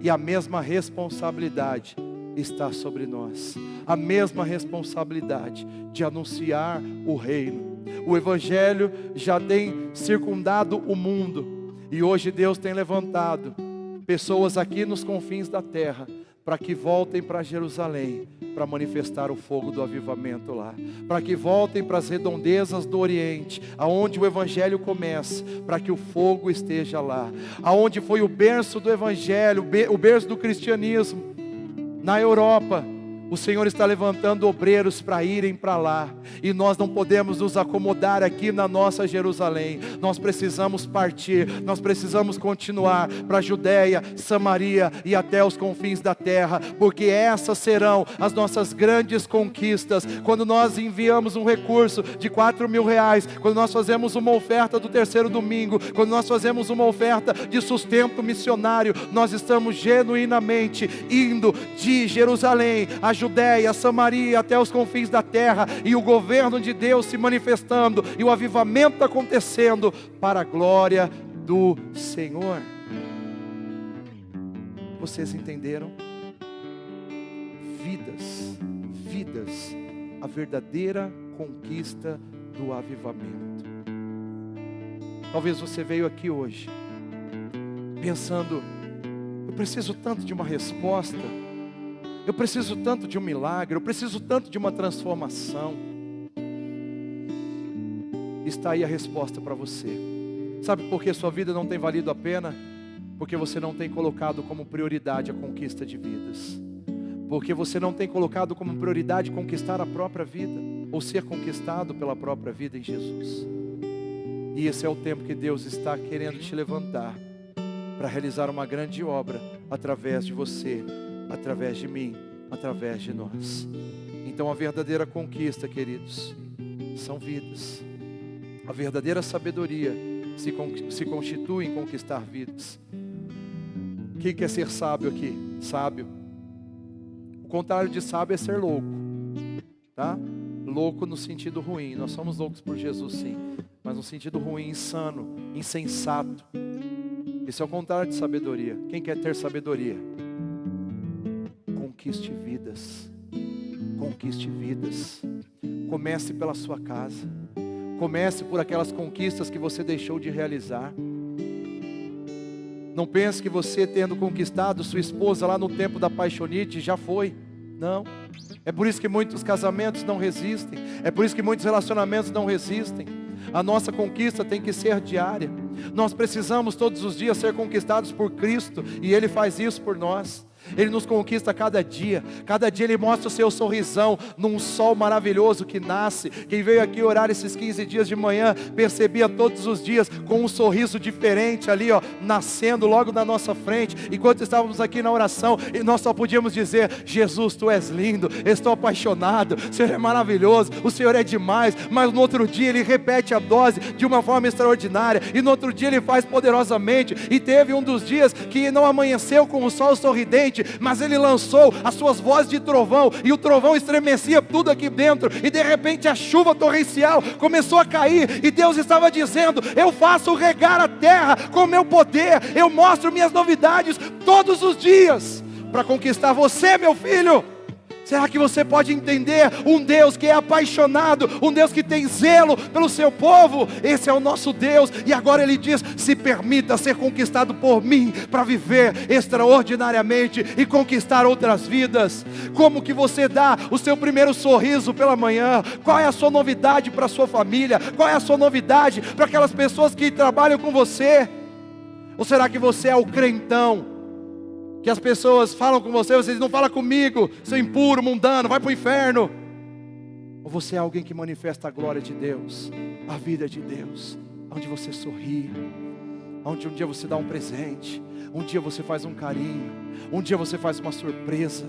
e a mesma responsabilidade está sobre nós, a mesma responsabilidade de anunciar o reino. O Evangelho já tem circundado o mundo, e hoje Deus tem levantado pessoas aqui nos confins da terra, para que voltem para Jerusalém, para manifestar o fogo do avivamento lá, para que voltem para as redondezas do Oriente, aonde o Evangelho começa, para que o fogo esteja lá, aonde foi o berço do Evangelho, o berço do cristianismo, na Europa. O Senhor está levantando obreiros para irem para lá, e nós não podemos nos acomodar aqui na nossa Jerusalém. Nós precisamos partir, nós precisamos continuar para a Judéia, Samaria e até os confins da terra, porque essas serão as nossas grandes conquistas. Quando nós enviamos um recurso de R$4.000, quando nós fazemos uma oferta do terceiro domingo, quando nós fazemos uma oferta de sustento missionário, nós estamos genuinamente indo de Jerusalém a Judéia, Samaria, até os confins da terra, e o governo de Deus se manifestando, e o avivamento acontecendo, para a glória do Senhor. Vocês entenderam? Vidas, a verdadeira conquista do avivamento. Talvez você veio aqui hoje, pensando: eu preciso tanto de uma resposta, eu preciso tanto de um milagre, eu preciso tanto de uma transformação. Está aí a resposta para você. Sabe por que sua vida não tem valido a pena? Porque você não tem colocado como prioridade a conquista de vidas. Porque você não tem colocado como prioridade conquistar a própria vida, ou ser conquistado pela própria vida em Jesus. E esse é o tempo que Deus está querendo te levantar, para realizar uma grande obra através de você, através de mim, através de nós. Então a verdadeira conquista, queridos, são vidas. A verdadeira sabedoria se constitui em conquistar vidas. Quem quer ser sábio aqui? Sábio. O contrário de sábio é ser louco, tá? Louco no sentido ruim. Nós somos loucos por Jesus, sim, mas no sentido ruim, insano, insensato. Esse é o contrário de sabedoria. Quem quer ter sabedoria? Conquiste vidas. Conquiste vidas. Comece pela sua casa. Comece por aquelas conquistas que você deixou de realizar. Não pense que você, tendo conquistado sua esposa lá no tempo da paixonite, já foi. Não. É por isso que muitos casamentos não resistem. É por isso que muitos relacionamentos não resistem. A nossa conquista tem que ser diária. Nós precisamos todos os dias ser conquistados por Cristo, e Ele faz isso por nós. Ele nos conquista cada dia Ele mostra o seu sorrisão num sol maravilhoso que nasce. Quem veio aqui orar esses 15 dias de manhã, percebia todos os dias com um sorriso diferente ali, nascendo logo na nossa frente. Enquanto estávamos aqui na oração, e nós só podíamos dizer: Jesus, Tu és lindo, estou apaixonado, o Senhor é maravilhoso, o Senhor é demais. Mas no outro dia Ele repete a dose de uma forma extraordinária, e no outro dia Ele faz poderosamente. E teve um dos dias que não amanheceu com o sol sorridente, mas Ele lançou as suas vozes de trovão, e o trovão estremecia tudo aqui dentro, e de repente a chuva torrencial começou a cair, e Deus estava dizendo: eu faço regar a terra com meu poder, eu mostro minhas novidades todos os dias, para conquistar você, meu filho. Será que você pode entender um Deus que é apaixonado, um Deus que tem zelo pelo seu povo? Esse é o nosso Deus, e agora Ele diz: se permita ser conquistado por mim, para viver extraordinariamente e conquistar outras vidas. Como que você dá o seu primeiro sorriso pela manhã? Qual é a sua novidade para a sua família? Qual é a sua novidade para aquelas pessoas que trabalham com você? Ou será que você é o crentão, que as pessoas falam com você, vocês não falam comigo, seu impuro, mundano, vai para o inferno? Ou você é alguém que manifesta a glória de Deus, a vida de Deus, onde você sorri, onde um dia você dá um presente, um dia você faz um carinho, um dia você faz uma surpresa?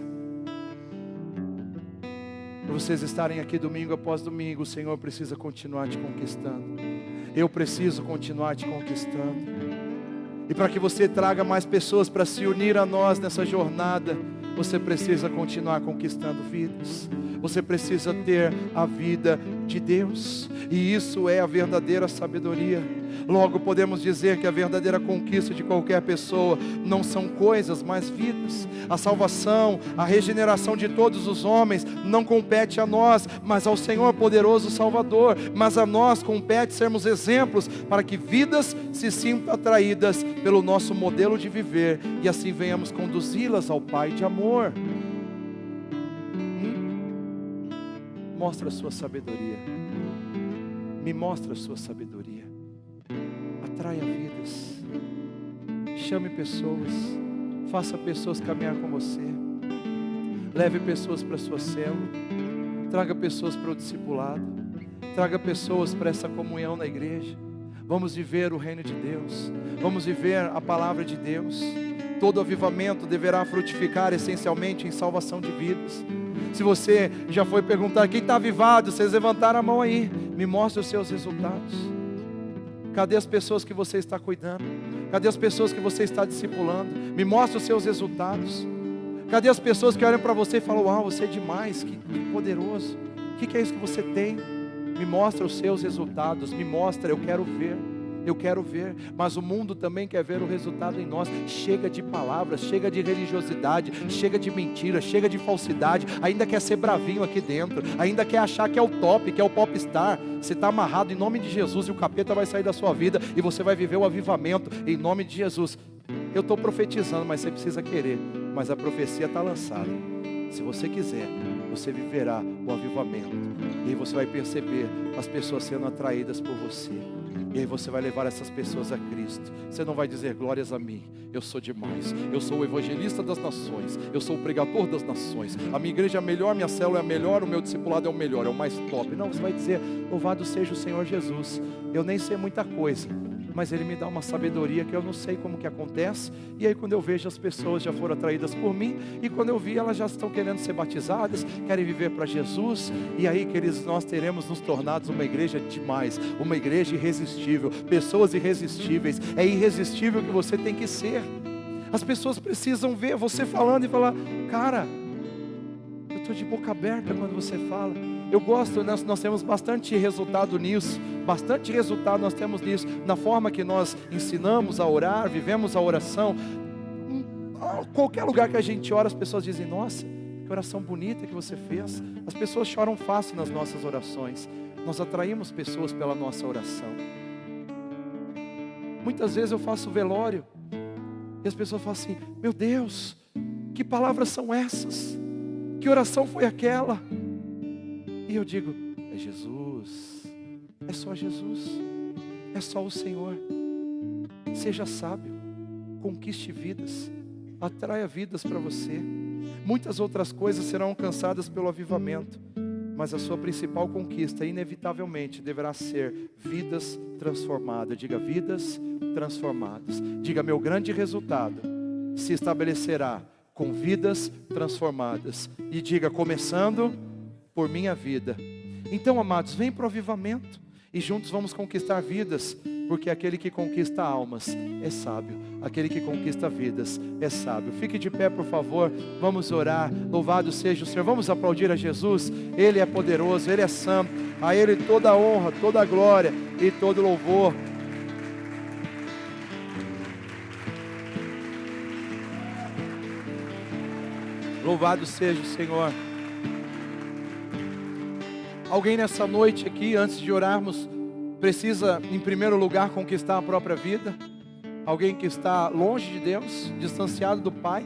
Para vocês estarem aqui domingo após domingo, o Senhor precisa continuar te conquistando. Eu preciso continuar te conquistando. E para que você traga mais pessoas para se unir a nós nessa jornada, você precisa continuar conquistando vidas. Você precisa ter a vida de Deus. E isso é a verdadeira sabedoria. Logo podemos dizer que a verdadeira conquista de qualquer pessoa não são coisas, mas vidas. A salvação, a regeneração de todos os homens não compete a nós, mas ao Senhor poderoso Salvador. Mas a nós compete sermos exemplos para que vidas se sintam atraídas pelo nosso modelo de viver, e assim venhamos conduzi-las ao Pai de amor. Mostra a sua sabedoria. Me mostra a sua sabedoria. Atraia vidas. Chame pessoas. Faça pessoas caminhar com você. Leve pessoas para a sua célula. Traga pessoas para o discipulado. Traga pessoas para essa comunhão na igreja. Vamos viver o reino de Deus. Vamos viver a palavra de Deus. Todo avivamento deverá frutificar essencialmente em salvação de vidas. Se você já foi perguntar: quem está avivado? Vocês levantaram a mão aí. Me mostre os seus resultados. Cadê as pessoas que você está cuidando? Cadê as pessoas que você está discipulando? Me mostre os seus resultados. Cadê as pessoas que olham para você e falam: uau, você é demais, que poderoso. O que é isso que você tem? Me mostra os seus resultados. Me mostra, eu quero ver. Eu quero ver, mas o mundo também quer ver o resultado em nós. Chega de palavras, chega de religiosidade, chega de mentira, chega de falsidade. Ainda quer ser bravinho aqui dentro, ainda quer achar que é o top, que é o popstar. Você está amarrado em nome de Jesus, e o capeta vai sair da sua vida, e você vai viver o avivamento em nome de Jesus. Eu estou profetizando, mas você precisa querer. Mas a profecia está lançada. Se você quiser, você viverá o avivamento, e aí você vai perceber as pessoas sendo atraídas por você. E aí você vai levar essas pessoas a Cristo. Você não vai dizer: glórias a mim, eu sou demais, eu sou o evangelista das nações, eu sou o pregador das nações, a minha igreja é a melhor, minha célula é a melhor, o meu discipulado é o melhor, é o mais top. Não, você vai dizer: louvado seja o Senhor Jesus. Eu nem sei muita coisa, mas Ele me dá uma sabedoria que eu não sei como que acontece. E aí quando eu vejo, as pessoas já foram atraídas por mim, e quando eu vi, elas já estão querendo ser batizadas, querem viver para Jesus. E aí, queridos, nós teremos nos tornado uma igreja demais, uma igreja irresistível, pessoas irresistíveis. É irresistível que você tem que ser. As pessoas precisam ver você falando e falar: cara, eu estou de boca aberta quando você fala. Eu gosto, nós temos bastante resultado nisso. Bastante resultado nós temos nisso. Na forma que nós ensinamos a orar, vivemos a oração. Qualquer lugar que a gente ora, as pessoas dizem: nossa, que oração bonita que você fez. As pessoas choram fácil nas nossas orações. Nós atraímos pessoas pela nossa oração. Muitas vezes eu faço velório, e as pessoas falam assim: meu Deus, que palavras são essas? Que oração foi aquela? E eu digo: é Jesus, É só Jesus. É só o Senhor. Seja sábio. Conquiste vidas. Atraia vidas para você. Muitas outras coisas serão alcançadas pelo avivamento, mas a sua principal conquista, inevitavelmente, deverá ser vidas transformadas. Diga, vidas transformadas. Diga, meu grande resultado se estabelecerá com vidas transformadas. E diga, começando por minha vida. Então, amados, vem para o avivamento e juntos vamos conquistar vidas, porque aquele que conquista almas é sábio, aquele que conquista vidas é sábio. Fique de pé, por favor, vamos orar. Louvado seja o Senhor. Vamos aplaudir a Jesus. Ele é poderoso, Ele é santo. A Ele toda a honra, toda a glória e todo louvor. Louvado seja o Senhor. Alguém nessa noite aqui, antes de orarmos, precisa, em primeiro lugar, conquistar a própria vida? Alguém que está longe de Deus, distanciado do Pai?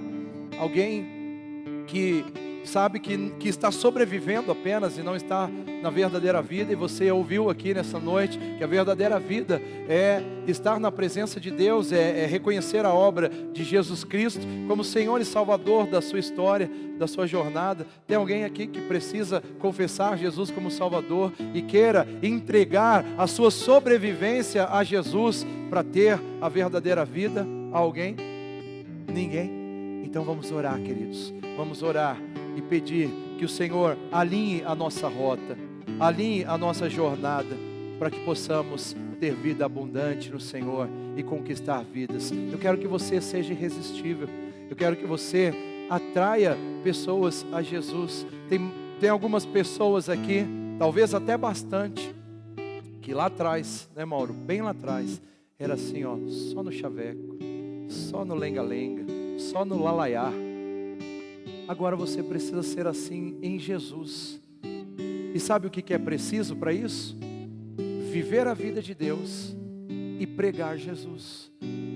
Alguém que sabe que está sobrevivendo apenas e não está na verdadeira vida? E você ouviu aqui nessa noite que a verdadeira vida é estar na presença de Deus, é reconhecer a obra de Jesus Cristo como Senhor e Salvador da sua história, da sua jornada. Tem alguém aqui que precisa confessar Jesus como Salvador e queira entregar a sua sobrevivência a Jesus para ter a verdadeira vida? Alguém? Ninguém? Então vamos orar, queridos. Vamos orar e pedir que o Senhor alinhe a nossa rota, alinhe a nossa jornada, para que possamos ter vida abundante no Senhor e conquistar vidas. Eu quero que você seja irresistível. Eu quero que você atraia pessoas a Jesus. Tem algumas pessoas aqui, talvez até bastante, que lá atrás, né, Mauro? Bem lá atrás, era assim, ó, só no chaveco, só no lenga-lenga, só no lalaiá. Agora você precisa ser assim em Jesus. E sabe o que é preciso para isso? Viver a vida de Deus e pregar Jesus.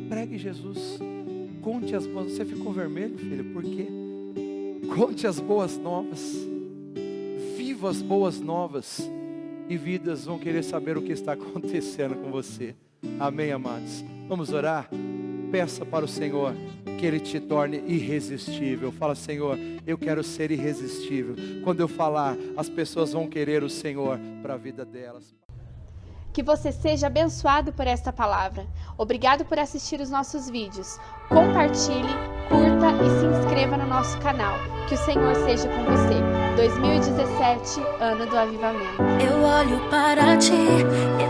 Pregue Jesus. Conte as boas... Você ficou vermelho, filho? Por quê? Conte as boas novas. Viva as boas novas. E vidas vão querer saber o que está acontecendo com você. Amém, amados? Vamos orar? Peça para o Senhor que Ele te torne irresistível. Fala, Senhor, eu quero ser irresistível. Quando eu falar, as pessoas vão querer o Senhor para a vida delas. Que você seja abençoado por esta palavra. Obrigado por assistir os nossos vídeos. Compartilhe, curta e se inscreva no nosso canal. Que o Senhor seja com você. 2017, ano do avivamento. Eu olho para ti,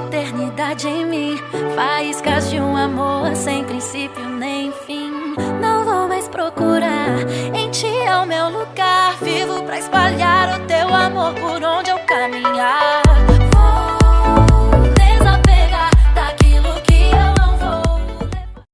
eternidade em mim, faíscas de um amor sem princípio nem fim. Não vou mais procurar, em ti é o meu lugar. Vivo pra espalhar o teu amor por onde eu caminhar.